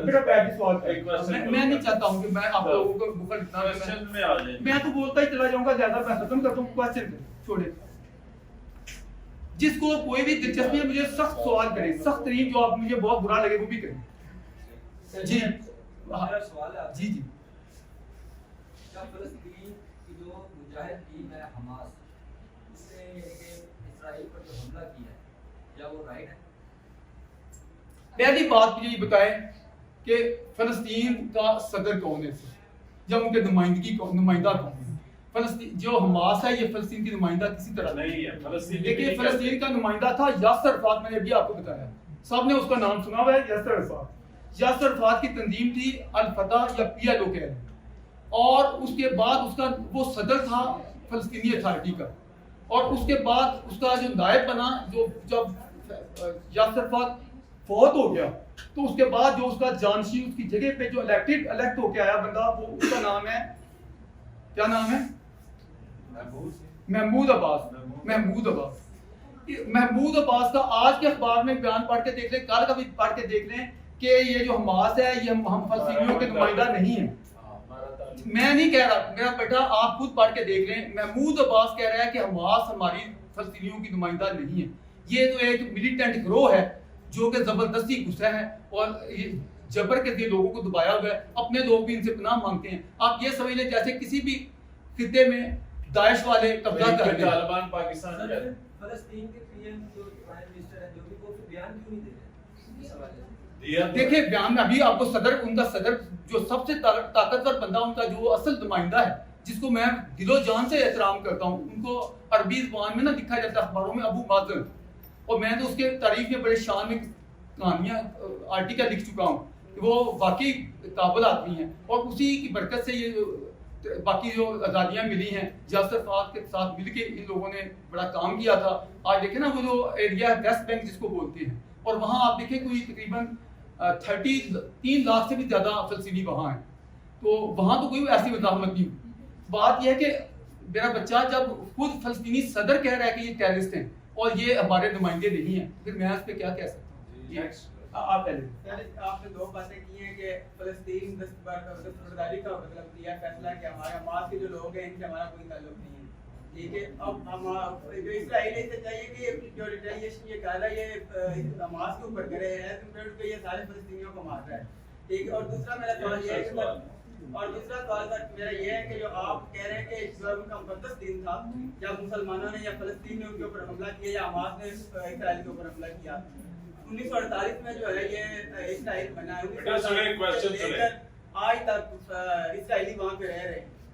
بیٹا پہلے سوال میں نہیں چاہتا ہوں کہ میں آپ لوگوں کو بخل میں تو بولتا ہی چلا جاؤں گا زیادہ. میں ختم کرتا ہوں, کوسچن چھوڑے. جس کو کوئی بھی دلچسپی ہے مجھے سخت سوال کریں, سخت ترین جو آپ مجھے بہت برا لگے وہ بھی کریں. جی جی جی فلسطین کی جو مجاہد ٹیم ہے حماس, اس نے اسرائیل پر جو حملہ کیا ہے کیا وہ رائٹ ہے؟ پہلی بات مجھے یہ بتائیں کہ فلسطین کا صدر کون ہے, جب ان کے نمائندہ کون ہے. فلسطین جو حماس ہے یہ فلسطین کی نمائندہ کسی طرح نہیں ہے. دیکھیے فلسطین کا نمائندہ تھا یاسر عرفات, میں نے ابھی آپ کو بتایا, سب نے اس کا نام سنا ہوا ہے یاسر عرفات. یاسر عرفات کی تنظیم تھی الفتح یا PLO کہہ رہے ہیں, اور اس کے بعد اس کا وہ صدر تھا فلسطینی اتھارٹی کا, اور اس کے بعد اس کا جو نائب بنا, جو جب یاسر عرفات فوت ہو گیا تو اس کے بعد جو اس کا جانشین اس کی جگہ پہ جو الیکٹ ہو کے آیا بندہ, وہ اس کا نام ہے, کیا نام ہے, محمود عباس. محمود عباس کا آج کے اخبار میں بیان پڑھ کے دیکھ لیں, کل کا بھی پڑھ کے دیکھ لیں کہ یہ جو حماس ہے یہ ہم فلسطینیوں کے نمائندہ نہیں ہیں. میں نہیں کہہ رہا, میرا بیٹا آپ خود پڑھ کے دیکھ لیں. محمود عباس کہہ رہا ہے کہ حماس ہماری فلسطینیوں کی نمائندہ نہیں ہے. یہ تو ایک ملیٹنٹ گروہ ہے جو کہ زبردستی گھسا ہے اور جبر کے لیے لوگوں کو دبایا ہوا ہے. اپنے لوگ بھی ان سے پناہ مانگتے ہیں. آپ یہ سمجھ لیں جیسے کسی بھی خطے میں داعش والے قبضہ کر رہے ہیں. طالبان پاکستان فلسطین کے PM جو پرائم منسٹر ہیں جو بھی وہ بیان کیوں نہیں دے رہے اس حوالے سے؟ دیکھیں بیان میں ابھی آپ کو صدر, ان کا صدر جو سب سے طاقتور بندہ, ان کا جو اصل نمائندہ ہے جس کو میں دل و جان سے احترام کرتا ہوں, ان کو عربی زبان میں نہ لکھا جاتا ہے اخباروں میں ابو مازن, اور میں تو اس کے تعریف میں بڑے شان میں کہانیاں آرٹیکل لکھ چکا ہوں. وہ واقعی قابل آدمی ہیں, اور اسی کی برکت سے یہ باقی جو آزادیاں ملی ہیں. یاسر عرفات کے ساتھ مل کے ان لوگوں نے بڑا کام کیا تھا. آج دیکھیں نا وہ جو ایریا ہے ویسٹ بینک جس کو بولتے ہیں, اور وہاں آپ دیکھیں کوئی تقریباً 3 لاکھ سے بھی زیادہ فلسطینی وہاں ہیں. تو وہاں تو کوئی ایسی مزاحمت نہیں. بات یہ ہے کہ میرا بچہ جب خود فلسطینی صدر کہہ رہا ہے کہ یہ ٹیررسٹ ہیں اور یہ ہمارے نمائندے نہیں ہیں, پھر میں اس پہ کیا کہہ سکتا ہوں. آپ پہلے آپ نے 2 باتیں کی ہیں کہ فلسطین دستبرداری کا مطلب یہ فیصلہ کہ ہمارے حماس کے جو لوگ ہیں ان سے ہمارا کوئی تعلق نہیں ہے. ٹھیک ہے, اب ہم جو اسرائیل سے چاہیے کہ جو ریٹیلیشن یہ کہہ رہا ہے یہ حماس کے اوپر کرے ہیں کمپیئر ٹو یہ سارے فلسطینیوں کو مار رہا ہے. ٹھیک ہے, اور دوسرا میرا سوال یہ ہے کہ جو آپ کہہ رہے ہیں کہ جو ان کا مقدس دین تھا, یا مسلمانوں نے یا فلسطین نے ان کے اوپر حملہ کیا یا حماس نے اسرائیل کے اوپر حملہ کیا. 1948 میں جو ہے یہ اسرائیل بنا ہے, آج تک اسرائیلی وہاں پہ رہ رہے ہیں.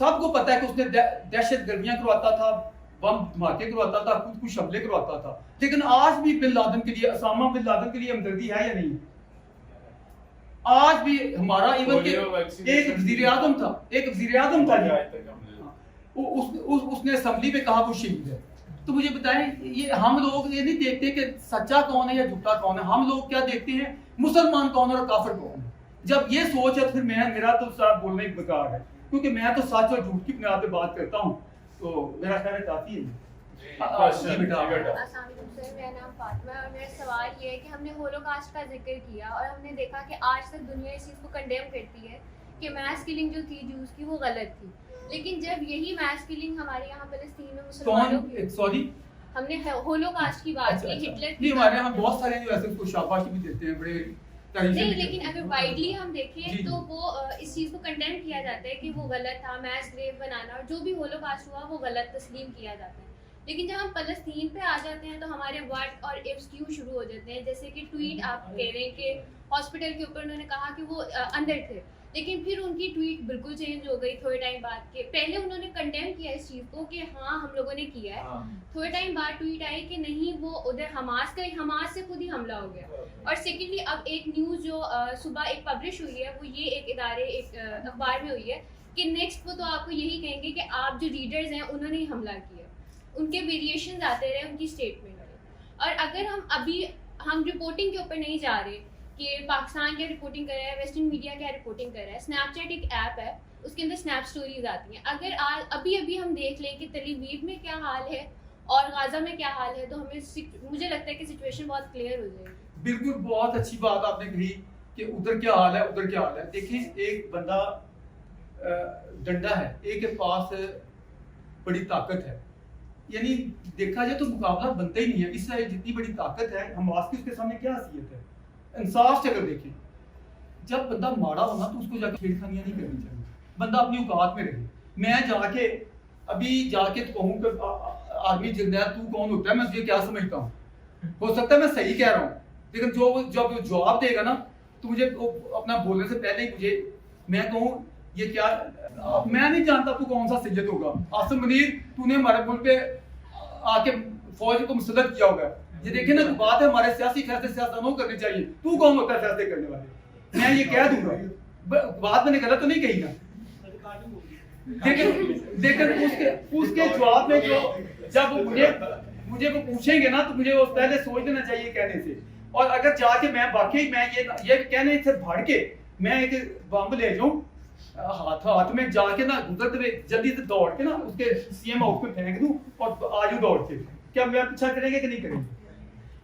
سب کو پتا ہے کہ اس نے دہشت گردیاں کرواتا تھا, بم دھماکے کرواتا تھا, خود کچھ حملے کرواتا تھا, لیکن آج بھی بن لادن کے لیے, اسامہ بن لادن کے لیے ہمدردی ہے یا نہیں؟ آج بھی ہمارا ایون کہ ایک وزیر اعظم تھا اس نے اسمبلی میں کہا وہ شہید ہے. تو مجھے بتائیں, یہ ہم لوگ یہ نہیں دیکھتے کہ سچا کون ہے یا جھوٹا کون ہے, ہم لوگ کیا دیکھتے ہیں مسلمان کون ہے اور کافر کون ہے. جب یہ سوچ ہے پھر میرا تو سارا بولنا ہی بیکار ہے, کیونکہ میں تو سچ اور جھوٹ کی بنیاد پہ بات کرتا ہوں. تو میرا خیال ہے کافی ہے. السلام علیکم سر, میرا نام فاطمہ ہے اور میرا سوال یہ ہے کہ ہم نے ہولوکاسٹ کا ذکر کیا اور ہم نے دیکھا کہ آج تک دنیا اس چیز کو کنڈیم کرتی ہے کہ میس کلنگ جو تھی جوز کی وہ غلط تھی, لیکن جب یہی میس کلنگ ہمارے یہاں فلسطین میں مسلمانوں کی, سوری ہم نے ہولوکاسٹ کی بات کی, ہٹلر کی, ہمارے یہاں بہت سارے جو ایسے کو شاباشی بھی دیتے ہیں بڑے نہیں, لیکن اگر وائڈلی ہم دیکھیں تو وہ اس چیز کو کنڈیم کیا جاتا ہے کہ وہ غلط تھا, میس گریو بنانا اور جو بھی ہولوکاسٹ ہوا وہ غلط تسلیم کیا جاتا ہے. لیکن جب ہم فلسطین پہ آ جاتے ہیں تو ہمارے واٹ اور ایفس کیوں شروع ہو جاتے ہیں, جیسے کہ ٹویٹ آپ کہہ رہے ہیں کہ ہاسپٹل کے اوپر انہوں نے کہا کہ وہ اندر تھے, لیکن پھر ان کی ٹویٹ بالکل چینج ہو گئی تھوڑے ٹائم بعد کے. پہلے انہوں نے کنڈیم کیا اس چیز کو کہ ہاں ہم لوگوں نے کیا ہے, تھوڑے ٹائم بعد ٹویٹ آئی کہ نہیں وہ ادھر حماس سے خود ہی حملہ ہو گیا. اور سیکنڈلی اب ایک نیوز جو صبح ایک پبلش ہوئی ہے وہ یہ ایک اخبار میں ہوئی ہے کہ نیکسٹ وہ تو آپ کو یہی کہیں گے کہ آپ جو ریڈرز ہیں انہوں نے ہی حملہ کیا, ان کے ویریشنز آتے رہے ان کی اسٹیٹمنٹ میں. اور اگر ہم رپورٹنگ کے اوپر نہیں جا رہے کہ پاکستان کیا رپورٹنگ کر رہا ہے, ویسٹرن میڈیا کیا رپورٹنگ کر رہا ہے, اسنیپ چیٹ ایک ایپ ہے اس کے اندر اسنیپ اسٹوریز آتی ہیں, اگر ابھی ہم دیکھ لیں کہ تل ابیب میں کیا حال ہے اور غازہ میں کیا حال ہے تو مجھے لگتا ہے کہ سچویشن بہت کلیئر ہو جائے گی. بالکل, بہت اچھی بات آپ نے کہی کہ ادھر کیا حال ہے ادھر کیا حال ہے. دیکھیں ایک بندہ ڈنڈا ہے, ایک کے پاس بڑی طاقت ہے, یعنی دیکھا جائے تو مقابلہ بنتا ہی نہیں ہے. اس سے جتنی بڑی طاقت ہے حماس کی, اس کے سامنے کیا حیثیت ہے؟ انصاف سے اگر دیکھیں, جب بندہ ماڑا ہونا تو اس کو جا کے چھیڑ خانیاں نہیں کرنی چاہیے, بندہ اپنی اوقات میں رہے. میں جا کے تو کہوں کہ آرمی جنرل تو کون ہوتا ہے, میں تجھے کیا سمجھتا ہوں, ہو سکتا ہے میں صحیح کہہ رہا ہوں, لیکن جب جواب دے گا نا تو مجھے اپنا بولنے سے پہلے ہی میں کہوں یہ کیا, میں نہیں جانتا تو کون سا سید ہوگا. عاصم منیر تو نے ہمارے ملک پہ آ کے فوج کو مسلط کیا ہوگا. یہ دیکھیں نا بات ہے ہمارے سیاسی فیصلے سیاستدانوں کرنے چاہیے, تو کون ہوتا ہے فیصلے کرنے والے؟ میں یہ کہہ دوں گا, بات میں نے غلط تو نہیں کہی نا, لیکن اس کے جواب میں جب مجھے وہ پوچھیں گے نا تو مجھے وہ پہلے سوچ لینا چاہیے کہنے سے. اور اگر جا کے میں واقعی میں یہ کہنے سے بھاڑ کے میں ایک بم لے جاؤں ہاتھ میں جا کے نا گزرتے ہوئے جلدی سے دوڑ کے نا اس کے سی ایم ہاؤس میں پھینک دوں اور آجو دوڑ کے, کیا میں پیچھا کریں گے کہ نہیں کریں گے؟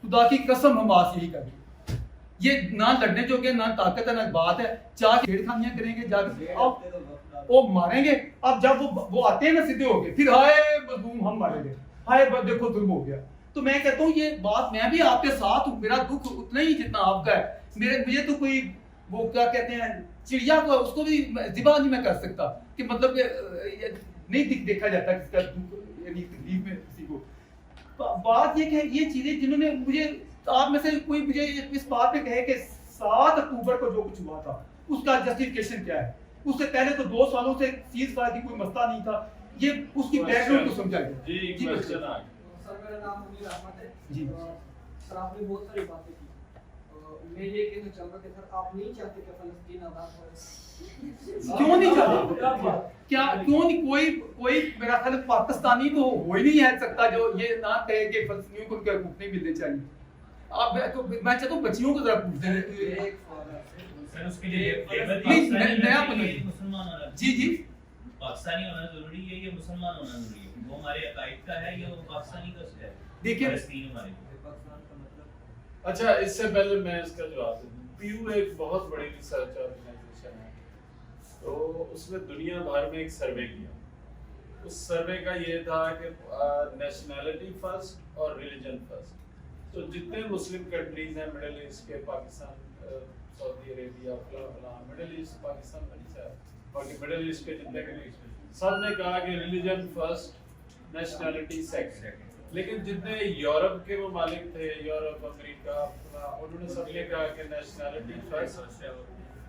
خدا کی قسم حماس یہی کریں, یہ نہ لڑنے جو کہ نہ طاقت ہے نہ بات ہے, جا کے چھیڑ خانیاں کریں گے, جا کے وہ ماریں گے. اب جب وہ آتے ہیں نا سیدھے ہو کے, پھر ہائے مظلوم ہم مارے گے, ہائے دیکھو ظلم ہو گیا. تو میں کہتا ہوں یہ بات, میں بھی آپ کے ساتھ ہوں, میرا دکھ اتنا ہی جتنا آپ کا ہے. مجھے تو کوئی وہ کیا کہتے ہیں چڑیا کو, اس کو بھی ذبح نہیں میں کر سکتا کہ مطلب کہ نہیں دیکھا جاتا کس کا یعنی تکلیف میں کسی کو. بات یہ کہ یہ چیزیں جنہوں نے مجھے, آپ میں سے کوئی مجھے اس بات پہ کہے کہ 7 اکتوبر کو جو کچھ ہوا تھا اس کا جسٹیفیکیشن کیا ہے, اس سے پہلے تو 2 سالوں سے سیز فائر کی کوئی مسئلہ نہیں تھا, یہ اس کی بیک گراؤنڈ کو سمجھا گیا. جی کوسچن آ سر میرا نام منیر احمد ہے. جی سر آپ نے بہت ساری باتیں کی, میں یہ کہنا چاہوں گا کہ سر آپ نہیں چاہتے کہ فلسطین آزاد ہو؟ کیوں نہیں چاہتے؟ کیا کیوں نہیں؟ کوئی میرا خیال پاکستانی تو ہو ہی نہیں ہے سکتا جو یہ نہ کہے کہ فلسطینیوں کو ان کے حقوق نہیں ملنے چاہیے. اب میں چاہتا ہوں بچیوں کو ذرا پوچھ دیں اس کے لیے نیا جی جی پاکستانی ہونا ضروری ہے یا مسلمان ہونا ضروری ہے؟ وہ ہمارے عقائد کا ہے یا وہ پاکستانی کا ہے؟ دیکھیں فلسطین ہمارے. اچھا اس سے پہلے میں اس کا جواب دوں. پیو ایک بہت بڑی ریسرچ آرگنائزیشن ہے, تو اس نے دنیا بھر میں ایک سروے کیا. اس سروے کا یہ تھا کہ نیشنلٹی فرسٹ اور ریلیجن فرسٹ. تو جتنے مسلم کنٹریز ہیں مڈل ایسٹ کے, پاکستان, سعودی عربیہ, فلاں مڈل ایسٹ, پاکستان نہیں صاحب, باقی مڈل ایسٹ کے جتنے بھی, سب نے کہا کہ ریلیجن فرسٹ نیشنلٹی سیکنڈ. لیکن جتنے یورپ کے ممالک تھے, یورپ, امریکہ, انہوں نے سب نے کہا کہ نیشنلٹی فرسٹ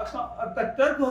71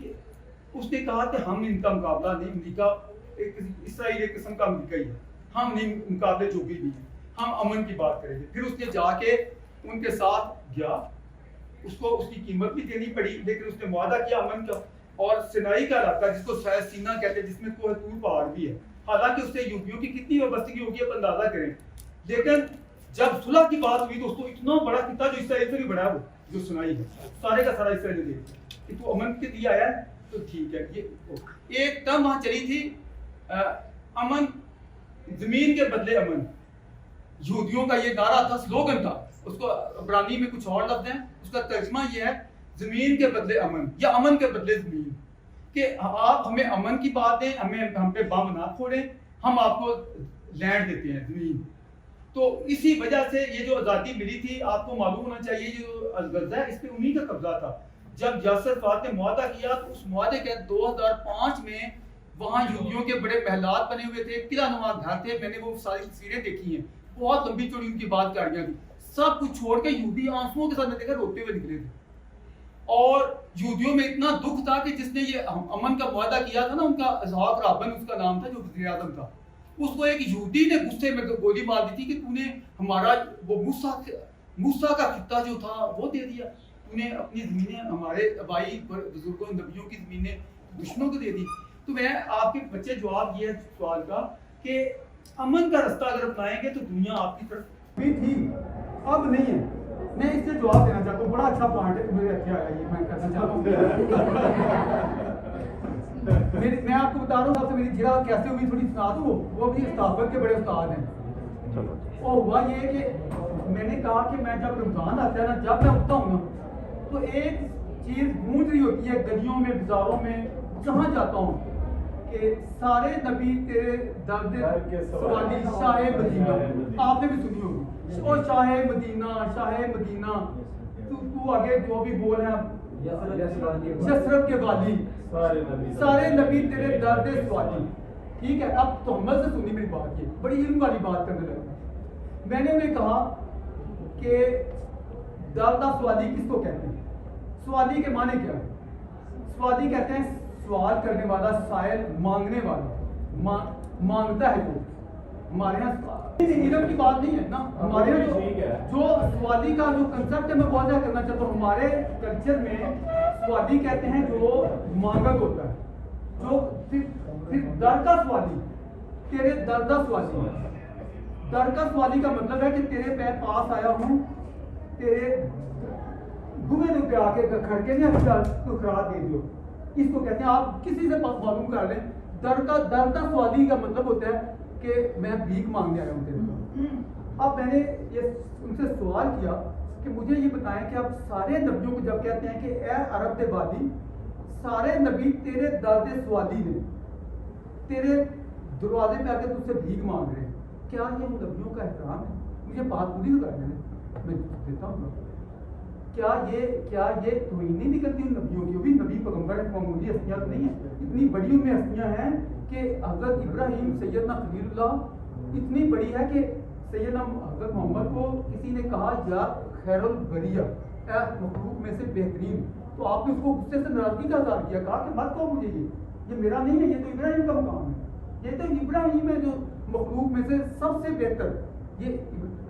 کہ اس نے کہا کہ ہم ان کا مقابلہ نہیں، امریکہ اسرائیل ایک قسم کا امریکہ ہی ہے، ہم نہیں مقابلے جو بھی نہیں ہیں، ہم امن کی بات کریں گے. پھر اس نے جا کے ان کے ساتھ گیا، اس کو اس کی قیمت بھی دینی پڑی، لیکن اس نے معاہدہ کیا امن کا. اور سینائی کا علاقہ جس کو شاید سینا کہتے ہیں، جس میں کوہ طور پہاڑ بھی ہے، حالانکہ اس سے یہودیوں کی کتنی وابستگی ہوگی آپ اندازہ کریں. لیکن جب صلح کی بات ہوئی تو اس کو اتنا بڑا خطہ جو اسرائیل سے بھی بڑا ہے، وہ جو سنائی ہے سارے کا سارا اسرائیل دے کہ تو امن کے لیے آیا ہے تو ٹھیک ہے. یہ ایک ٹرم وہاں چلی تھی امن، زمین کے بدلے امن. یہودیوں کا یہ نعرہ تھا، سلوگن تھا. اس کو عبرانی میں کچھ اور لفظ ہیں، اس کا ترجمہ یہ ہے زمین کے بدلے امن یا امن کے بدلے زمین. کہ آپ ہمیں امن کی بات دیں، ہم پہ بم نہ پھوڑیں، ہم آپ کو لینڈ دیتے ہیں، زمین. تو اسی وجہ سے یہ جو آزادی ملی تھی، آپ کو معلوم ہونا چاہیے یہ جو غزہ ہے اس پہ انہی کا قبضہ تھا. جب یاسر عرفات نے معاہدہ کیا تو اس معاہدے کے 2005 میں وہاں یہودیوں کے بڑے محلات بنے ہوئے تھے، قلعہ نما گھر تھے. میں نے وہ ساری تصویریں دیکھی ہیں، بہت لمبی چوڑی ان کی بات کاریاں تھی. سب کچھ چھوڑ کے یہودی آنسوؤں کے ساتھ میں دیکھا روتے ہوئے نکلے تھے. اور یہودیوں میں اتنا دکھ تھا کہ جس نے یہ امن کا معاہدہ کیا تھا نا، ان کا اسحاق رابن اس کا نام تھا، جو وزیر اعظم تھا، اس کو ایک یہودی نے غصے میں گولی مار دی تھی کہ تو نے ہمارا وہ موسیٰ کا خطہ جو تھا وہ دے دیا، تو نے اپنی زمینیں ہمارے آبائی بزرگوں نبیوں کی زمینیں دشمنوں کو دے دی. تو میں آپ کے بچے جواب یہ ہے سوال کا کہ امن کا رستہ اگر اپنائیں گے تو دنیا آپ کی طرف بھی تھی، اب نہیں ہے. میں اس سے جواب دینا چاہتا ہوں، بڑا اچھا پوائنٹ ہے میرے اچھا آیا یہ میں کرنا چاہتا ہوں. میں آپ کو بتا رہا ہوں سب سے میری جرا کیسے ہوئی تھوڑی سنا دوں. وہ بھی استعفت کے بڑے استاد ہیں. اور ہوا یہ کہ میں نے کہا کہ میں جب رمضان آتا ہے نا، جب میں اٹھتا ہوں نا تو ایک چیز گونج رہی ہوتی ہے گلیوں میں، بازاروں میں، جہاں جاتا ہوں کہ سارے نبی تیرے درد سوالی شاہ مدینہ. آپ نے بھی سنی ہوگی، او شاہ مدینہ، شاہ مدینہ، تو آگے جو بھی بول ہے یثرب کے والی، سارے نبی تیرے درد سوالی. ٹھیک ہے، اب تحمل سے سنی میری بات، یہ بڑی علم والی بات کرنے لگا. میں نے انہیں کہا کہ درد سوالی کس کو کہتے ہیں؟ سوالی کے معنی کیا ہے؟ سوالی کہتے ہیں سوال کرنے والا، سائل، مانگنے والا، مانگتا ہے. جو ہمارے یہاں علم کی بات نہیں ہے نا، ہمارے یہاں جو سوالی کا جو کنسپٹ ہے میں واضح کرنا چاہتا ہوں. ہمارے کلچر میں سوالی کہتے ہیں جو مانگت ہوتا ہے، جو پھر در کا سوالی، تیرے دردہ سوالی. در کا سوالی کا مطلب ہے کہ تیرے پاس آیا ہوں، تیرے گھومے پہ آ کے کھڑکے نہیں تو خراب دے دیو. اس کو کہتے ہیں، آپ کسی سے معلوم کر لیں. دردہ سوالی کا مطلب ہوتا ہے کہ میں بھیک مانگنے آیا ہوں تیرے. اب میں نے یہ ان سے سوال کیا کہ مجھے یہ بتائیں کہ اب سارے نبیوں کو جب کہتے ہیں کہ اے عرب دے وادی، سارے نبی تیرے درد سوالی نے تیرے دروازے پہ آ کے تجھ سے بھیک مانگ رہے ہیں، کیا یہ ان نبیوں کا احترام ہے؟ مجھے بات پوری کر دینا، میں دیتا ہوں. کیا یہ توہین نہیں نکلتی ان نبیوں کی؟ وہ بھی نبی پیغمبر معمولی ہستیاں تو نہیں ہیں، اتنی بڑی ان میں ہستیاں ہیں کہ حضرت ابراہیم سیدنا خلیل اللہ اتنی بڑی ہے کہ سیدنا حضرت محمد کو کسی نے کہا یا خیر البریہ، اے مخلوق میں سے بہترین. تو آپ نے اس کو غصے سے ناراضگی کا اظہار کیا، کہا کہ مت کہو مجھے یہ میرا نہیں ہے، یہ تو ابراہیم کا مقام ہے، یہ تو ابراہیم ہے جو مخلوق میں سے سب سے بہتر. یہ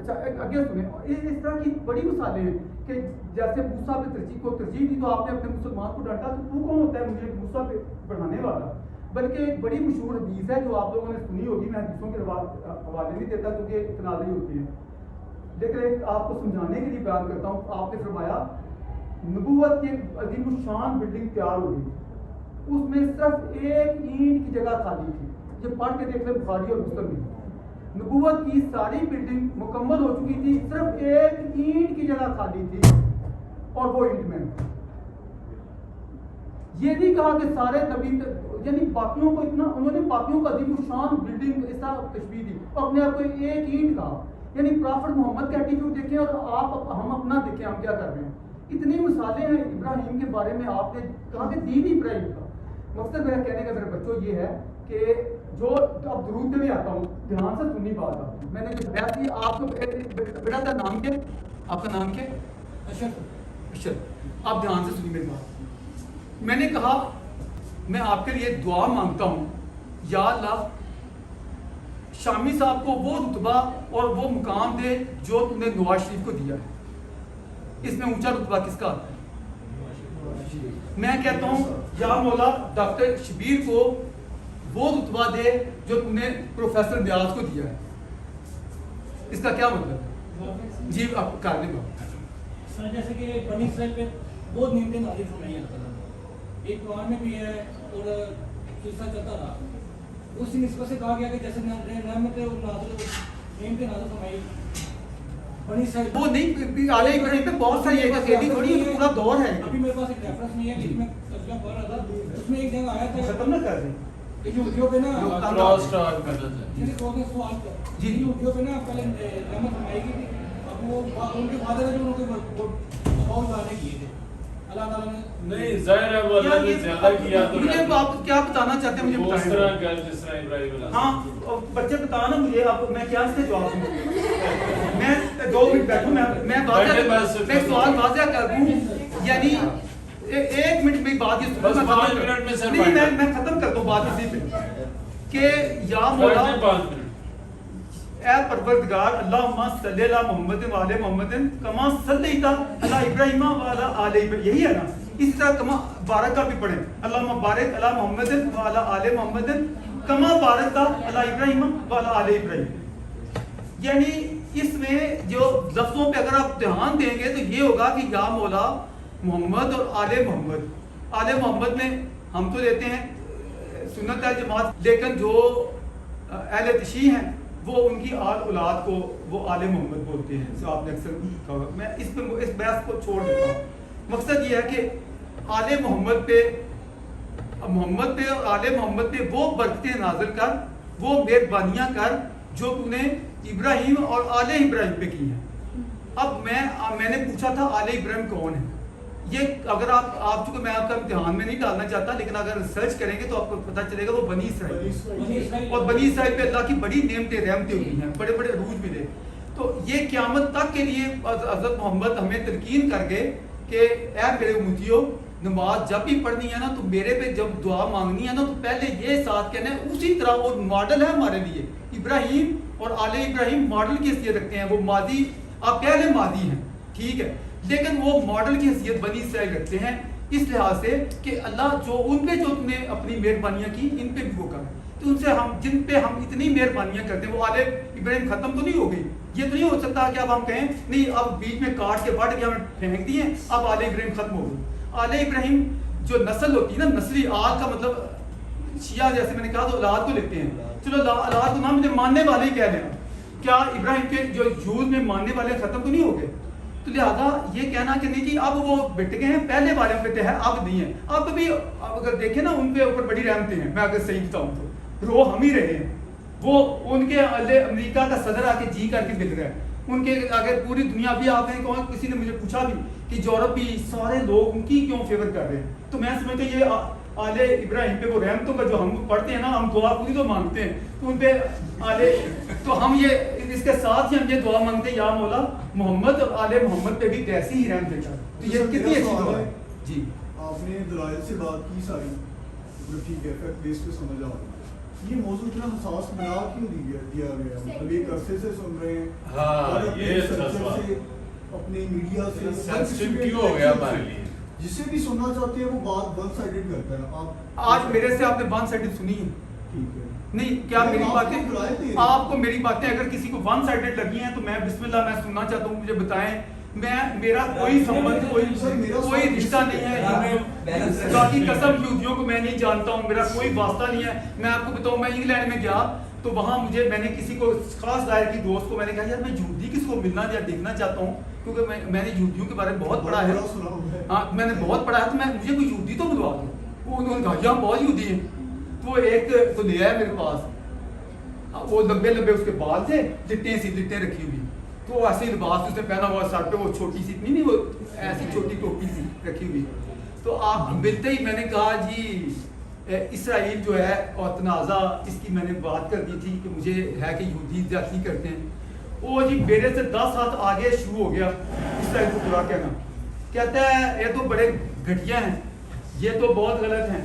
اچھا آگے سنیں، اس طرح کی بڑی مثالیں ہیں کہ جیسے موسیٰ پہ ترجیح دی تو آپ نے اپنے مسلمان کو ڈانٹا، تو کون ہوتا ہے مجھے موسیٰ پہ بڑھانے والا؟ بلکہ ایک بڑی مشہور حدیث ہے جو آپ لوگوں نے سنی ہوگی، میں حدیثوں کے حوالے نہیں دیتا کیونکہ تنازعی ہوتی ہے، لیکن آپ کو سمجھانے کے لیے بیان کرتا ہوں. آپ نے فرمایا نبوت کی ایک عظیم الشان بلڈنگ تیار ہو گئی، اس میں صرف ایک اینٹ کی جگہ خالی تھی. یہ پڑھ کے دیکھ لیں بخاری اور مسلم میں، نبوت کی ساری بلڈنگ مکمل ہو چکی تھی، صرف ایک اینٹ کی جگہ خالی تھی اور وہ اینٹ میں. یہ نہیں کہا کہ سارے نبی، یعنی باقیوں کو اتنا انہوں نے باقیوں کا عظیم الشان بلڈنگ اس طرح تشبیہ دی اور اپنے آپ کو ایک اینٹ کہا. یعنی پرافٹ محمد کا ایٹیٹیوڈ دیکھیں اور ہم اپنا دیکھیں ہم کیا کر رہے ہیں. اتنی مثالیں ہیں ابراہیم کے بارے میں. آپ نے کہا کہ دین ابراہیم کا مقصد میرا کہنے کا میرے بچوں یہ ہے کہ جو اب درود میں بھی آتا ہوں، دھیان سے سننی بات آپ میں نے جو بیان کی. آپ کو بیٹا کا نام کیا؟ آپ کا نام کیا؟ اشرف. آپ دھیان سے سنی میری بات. میں نے کہا میں آپ کے لیے دعا مانگتا ہوں، یا اللہ شامی صاحب کو وہ رتبہ اور وہ مقام دے جو تم نے نواز شریف کو دیا ہے۔ اس میں اونچا رتبہ کس کا آتا ہے؟ میں کہتا ہوں یا مولا ڈاکٹر شبیر کو وہ رتبہ دے جو تم نے پروفیسر نیاز کو دیا ہے۔ اس کا کیا مطلب ہے؟ جی آپ کر لیں بات۔ سر جیسے کہ بنی اسرائیل پہ بہت نعمتیں نازل فرمائی اللہ تعالیٰ نے، ایک قرآن میں بھی ہے اور سلسلہ چلتا رہا، اس نسبت سے کہا گیا کہ جیسے نعمتیں نعمتیں نازل فرمائی بنی اسرائیل، وہ نہیں آل ابراہیم پہ بہت ساری ایک اکیلی تھوڑی ہے، پورا دور ہے۔ ابھی میرے پاس ایک ریفرنس نہیں ہے جس میں ترجمہ پڑھ رہا تھا، اس میں ایک جگہ آیا تھا ختم نہ کر دیں کہ یہودیوں پہ نا کراس ٹاک کرنا چاہیے۔ جیسے کہتے ہیں سوال پر جی یہودیوں پہ نا پہلے رحمت فرمائی گئی تھی، اب وہ ان کے فادر جو ان کے بہت زیادہ کیے تھے اللہ تعالیٰ نے۔ نہیں ظاہر ہے وہ اللہ نے زیادہ کیا تو مجھے آپ کیا بتانا چاہتے ہیں مجھے وہ اس بتائیں۔ طرح کر جس طرح ابراہیم علیہ السلام۔ ہاں بچے بتانا مجھے، اب میں کیا اس کے جواب دوں؟ میں 2 منٹ بیٹھوں، میں سوال واضح کر دوں، یعنی 1 منٹ میں بات یہ بس 5 منٹ میں سر نہیں میں ختم کر دوں بات اسی پہ کہ یا مولا 5 منٹ۔ اے پروردگار اللہم صلی علی محمد و آل محمد کما صلیت علی ابراہیم و علی آل ابراہیم، یہی ہے نا؟ اسی طرح کما بارکہ بھی پڑھیں، اللہم بارک علی محمد و علی آل محمد کما بارکت علی ابراہیم و علی آل ابراہیم۔ یعنی اس میں جو لفظوں پہ اگر آپ دھیان دیں گے تو یہ ہوگا کہ یا مولا محمد اور آل محمد، آل محمد میں ہم تو لیتے ہیں سنت ہے جماعت، لیکن جو اہل تشیع ہیں وہ ان کی آل اولاد کو وہ آل محمد بولتے ہیں، جو آپ نے اکثر کہا۔ میں اس بحث کو چھوڑ دیتا ہوں۔ مقصد یہ ہے کہ آل محمد پہ اور آل محمد پہ وہ برکتیں نازل کر، وہ مہربانیاں کر جو تو نے ابراہیم اور آل ابراہیم پہ کی ہیں۔ اب میں نے پوچھا تھا آل ابراہیم کون ہے؟ یہ اگر آپ چونکہ میں آپ کا امتحان میں نہیں ڈالنا چاہتا، لیکن اگر ریسرچ کریں گے تو آپ کو پتہ چلے گا وہ بنی اسرائیل، اور بنی اسرائیل پہ اللہ کی بڑی نعمتیں رحمتیں ہوئی ہیں، بڑے بڑے عروج ملے۔ تو یہ قیامت تک کے لیے حضرت محمد ہمیں تلقین کر گئے کہ اے میرے امتیو، نماز جب بھی پڑھنی ہے نا تو میرے پہ جب دعا مانگنی ہے نا تو پہلے یہ ساتھ کہنا ہے، اسی طرح وہ ماڈل ہے ہمارے لیے۔ ابراہیم اور آل ابراہیم ماڈل کی حیثیت رکھتے ہیں، وہ ماضی آپ پہلے ماضی ہیں، ٹھیک ہے، لیکن وہ ماڈل کی حیثیت بنی اسرائیل رکھتے ہیں اس لحاظ سے کہ اللہ جو ان پہ جو تم نے اپنی مہربانیاں کی ان پہ بھی وہ کر، تو ان سے ہم جن پہ ہم اتنی مہربانیاں کرتے ہیں وہ آل ابراہیم ختم تو نہیں ہو گئی۔ یہ تو نہیں ہو سکتا کہ اب ہم کہیں نہیں اب بیچ میں کاٹ کے بڑھ کے ہم پھینک دیے اب آل ابراہیم ختم ہو گئی۔ آل ابراہیم جو نسل ہوتی ہے نا، نسلی آل کا مطلب شیعہ جیسے میں نے کہا تو اولاد کو لیتے ہیں، چلو اولاد کو نام مجھے ماننے والے ہی کہہ دیں، کیا ابراہیم کے جو یہود میں ماننے والے ختم تو نہیں ہو گئے؟ تو لہٰذا یہ کہنا کہ نہیں جی اب وہ بٹ گئے ہیں، پہلے والے پہ ہے اب نہیں ہے، اب بھی اگر دیکھیں نا ان پہ اوپر بڑی رحمتیں ہیں، میں اگر صحیح بتاؤں تو رو ہم ہی رہے ہیں۔ وہ ان کے امریکہ کا صدر آ کے جی کر کے مل رہا ہے، ان کے اگر پوری دنیا بھی آپ نے کسی نے مجھے پوچھا بھی کہ یورپ بھی سارے لوگ ان کی کیوں فیور کر رہے ہیں، تو میں سمجھتا یہ آل ابراہیم پہ وہ رحمتوں کا جو ہم پڑھتے ہیں نا، ہم دعا پوری تو مانگتے ہیں تو ان پہ تو ہم یہ اس کے ساتھ ہی ہم یہ دعا مانگتے ہیں یا مولا محمد اور آل محمد پہ بھی ایسی ہی رحمت دے کر، تو یہ کتنی اچھی دعا ہے۔ جی آپ نے دلائل سے بات کی ساری، ٹھیک ہے، فیکٹ بیس پہ سمجھ آؤ، یہ موضوع اتنا حساس بنا کیوں دیا گیا؟ مطلب ایک عرصے سے سن رہے ہیں، ہاں یہ سے اپنے میڈیا سے سینسٹیو کیوں ہو گیا ہمارے لیے؟ جسے بھی سننا چاہتے ہیں وہ بات ون سائیڈڈ کرتا ہے۔ آج میرے سے آپ نے ون سائیڈڈ سنی ہے؟ ٹھیک ہے، نہیں، کیا میری باتیں آپ کو میری باتیں اگر کسی کو ون سائیڈڈ لگی ہیں تو میں بسم اللہ میں سننا چاہتا ہوں، مجھے بتائیں، میرا کوئی سمبند کوئی رشتہ نہیں ہے، باقی قسم یہودیوں کو میں نہیں جانتا ہوں، میرا کوئی واسطہ نہیں ہے۔ میں آپ کو بتاؤں میں انگلینڈ میں گیا تو وہاں میں نے کسی کو خاص ظاہر کی دوست کو میں نے کہا یار میں یہودی کس کو ملنا یا دیکھنا چاہتا ہوں، کیونکہ میں نے یہودیوں کے بارے میں بہت پڑھا ہے، ہاں میں نے بہت پڑھا ہے، تو مجھے کوئی یہودی تو بلوا دو۔ انہوں نے کہا یہاں بہت یہودی ہیں، تو ایک تو لے آیا میرے پاس، وہ لمبے لمبے اس کے بال تھے، لٹیں رکھی ہوئی، تو ایسے ہی لباس اس نے پہنا ہوا، سر پہ وہ چھوٹی سی نہیں وہ ایسی چھوٹی ٹوپی سی رکھی ہوئی، تو آپ ملتے ہی میں نے کہا جی اسرائیل جو ہے اور تنازع اس کی میں نے بات کر دی تھی کہ مجھے ہے کہ یہودی زیادتی کرتے ہیں، وہ جی میرے سے 10 ہاتھ آگے شروع ہو گیا اسرائیل کو برا کہنا، کہتا ہے یہ تو بڑے گھٹیا ہیں، یہ تو بہت غلط ہیں،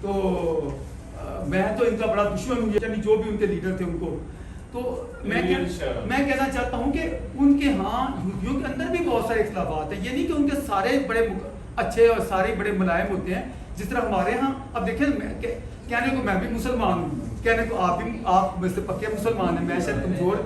تو میں تو ان کا بڑا دشمن ہوں، یعنی جو بھی ان کے لیڈر تھے ان کو. تو میں کہنا چاہتا ہوں کہ ان کے ہاں یہودیوں کے اندر بھی بہت سارے اختلافات ہیں. یہ نہیں کہ ان کے سارے بڑے اچھے اور سارے بڑے ملائم ہوتے ہیں جس طرح ہمارے ہاں. اب دیکھیں کہنے کو میں بھی مسلمان ہوں, کہنے کو آپ میں سے پکے مسلمان ہیں, میں شاید کمزور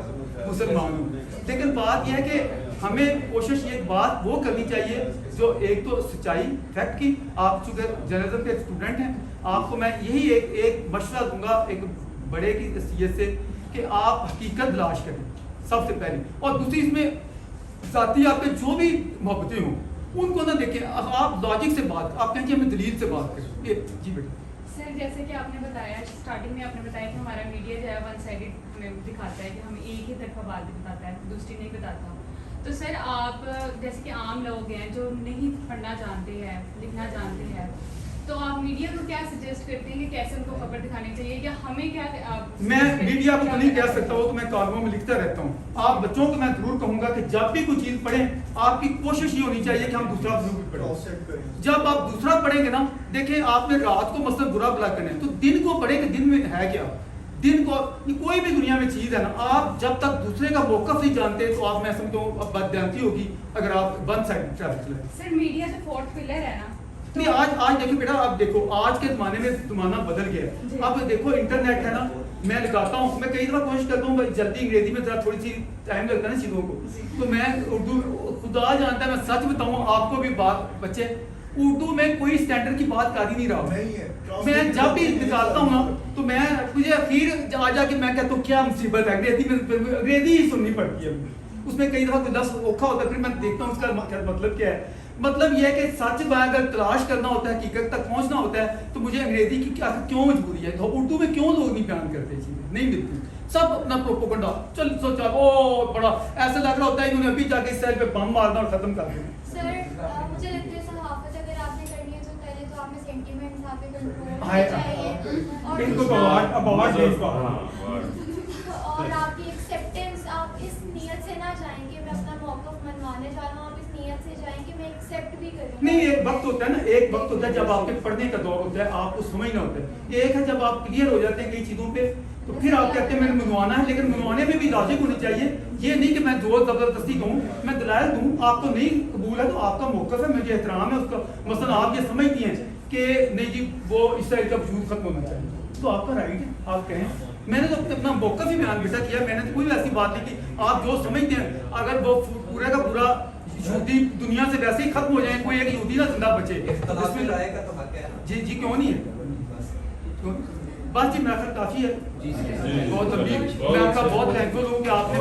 مسلمان ہوں, لیکن بات یہ ہے کہ ہمیں کوشش یہ بات وہ کرنی چاہیے جو ایک تو سچائی فیکٹ کی. آپ چونکہ جرنلزم کے اسٹوڈنٹ ہیں, آپ کو میں یہی ایک مشورہ دوں گا ایک بڑے کی حیثیت سے کہ آپ حقیقت تلاش کریں سب سے پہلے, اور دوسری اس میں ذاتی آپ کے جو بھی محبتیں ہوں ان کو نہ دیکھیں. آپ لاجک سے بات, آپ کہیں کہ ہمیں دلیل سے بات کریں. جی بیٹا. سر جیسے کہ آپ نے بتایا اسٹارٹنگ میں آپ نے بتایا کہ ہمارا میڈیا جو ہے ون سائڈڈ میں دکھاتا ہے کہ ہمیں ایک ہی طرفہ بات بتاتا ہے, دوسری نہیں بتاتا. تو سر آپ جیسے کہ عام لوگ ہیں جو نہیں پڑھنا جانتے ہیں لکھنا جانتے ہیں, تو آپ میڈیا کو کیا سجیسٹ کرتے ہیں کہ کیسے ان کو خبر دکھانی چاہیے, یا ہمیں کیا میں میڈیا کو تو نہیں کہہ سکتا, وہ تو میں کالموں میں لکھتا رہتا ہوں. آپ بچوں کو میں ضرور کہوں گا کہ جب بھی کوئی چیز پڑھیں آپ کی کوشش یہ ہونی چاہیے کہ ہم دوسرا ضرور پڑھیں. جب آپ دوسرا پڑھیں گے نا, دیکھیں آپ نے رات کو مثلا برا بلا کرنا ہے تو دن کو پڑھیں کہ دن میں ہے کیا. دن کو کوئی بھی دنیا میں چیز ہے نا, آپ جب تک دوسرے کا موقف نہیں جانتے تو آپ میں سمجھتا ہوں اب بددیانتی ہوگی اگر آپ ون سائڈ ٹریفک چلائیں. سر میڈیا تو فورتھ پلر ہے نا. نہیں آج دیکھو بیٹا, اب دیکھو آج کے زمانے میں زمانہ بدل گیا ہے. اب دیکھو انٹرنیٹ ہے نا, میں لگاتا ہوں, میں کئی دفعہ کوشش کرتا ہوں جلدی انگریزی میں ذرا تھوڑی سی ٹائم لگتا ہے نا چیزوں کو, تو میں اردو, خدا جانتا ہے میں سچ بتاؤں آپ کو بھی بات بچے, اردو میں کوئی اسٹینڈرڈ کی بات کر ہی نہیں رہا. میں جب بھی نکالتا ہوں نا تو میں مجھے اخیر آ کے میں کہتا ہوں کیا مصیبت ہے, انگریزی ہی سننی پڑتی ہے. اس میں کئی دفعہ کوئی لفظ اوکھا ہوتا ہے, پھر میں دیکھتا ہوں اس کا مطلب کیا ہے. مطلب یہ ہے کہ سچ بات اگر تلاش کرنا ہوتا ہے, حقیقت تک پہنچنا ہوتا ہے, تو مجھے انگریزی کی کیوں مجبوری ہے. اردو میں کیوں لوگ نہیں بیان کرتے, چیزیں نہیں ملتی, سب اپنا پروپیگنڈا چل سوچا او بڑا ایسا لگ رہا ہوتا ہے انہوں نے ابھی جا کے اس سیل پہ بم مارنا اور ختم کر دینا. سر مجھے لگتا ہے صحافت اگر آپ نے کرنی ہے تو پہلے تو آپ میں سینٹیمنٹس آپ پہ کنٹرول چاہیے, ان کو اوارڈ دے اس کو, اور آپ کی ایکسیپٹنس, آپ اس نیت سے نہ جائیں کہ میں اپنا موقف منوانے جا رہا ہوں, آپ اس نیت سے جائیں کہ میں ایکسیپٹ بھی کروں. نہیں, ایک وقت ہوتا ہے نا, ایک وقت ہوتا ہے جب آپ کے پڑھنے کا دور ہوتا ہے, آپ کو سمجھنا ہوتا ہے. ایک ہے جب آپ کلیئر ہو جاتے ہیں کئی چیزوں پہ تو پھر آپ کہتے ہیں میں نے منوانا ہے, لیکن منوانے میں بھی لاجک ہونی چاہیے. یہ نہیں کہ میں زور زبردستی کہوں, میں دلائل دوں, آپ کو نہیں قبول ہے تو آپ کا موقف ہے, مجھے احترام ہے اس کا. مثلا آپ یہ سمجھتی ہیں کہ نہیں جی وہ اس طرح کا وجود ختم ہونا چاہیے, تو آپ کا رائٹ ہے, آپ کہیں. میں نے تو اپنا موقف ہی بیان بیٹا کیا, میں نے تو کوئی ایسی بات نہیں کی. آپ جو سمجھتے ہیں اگر وہ پورے کا پورا یہودی دنیا سے ویسے ہی ختم ہو جائیں, کوئی ایک یہودی نہ زندہ بچے, جی جی کیوں نہیں ہے. بس جی میرا خیال کافی ہے. بہت میں آپ کا بہت تھینکفل ہوں کہ آپ نے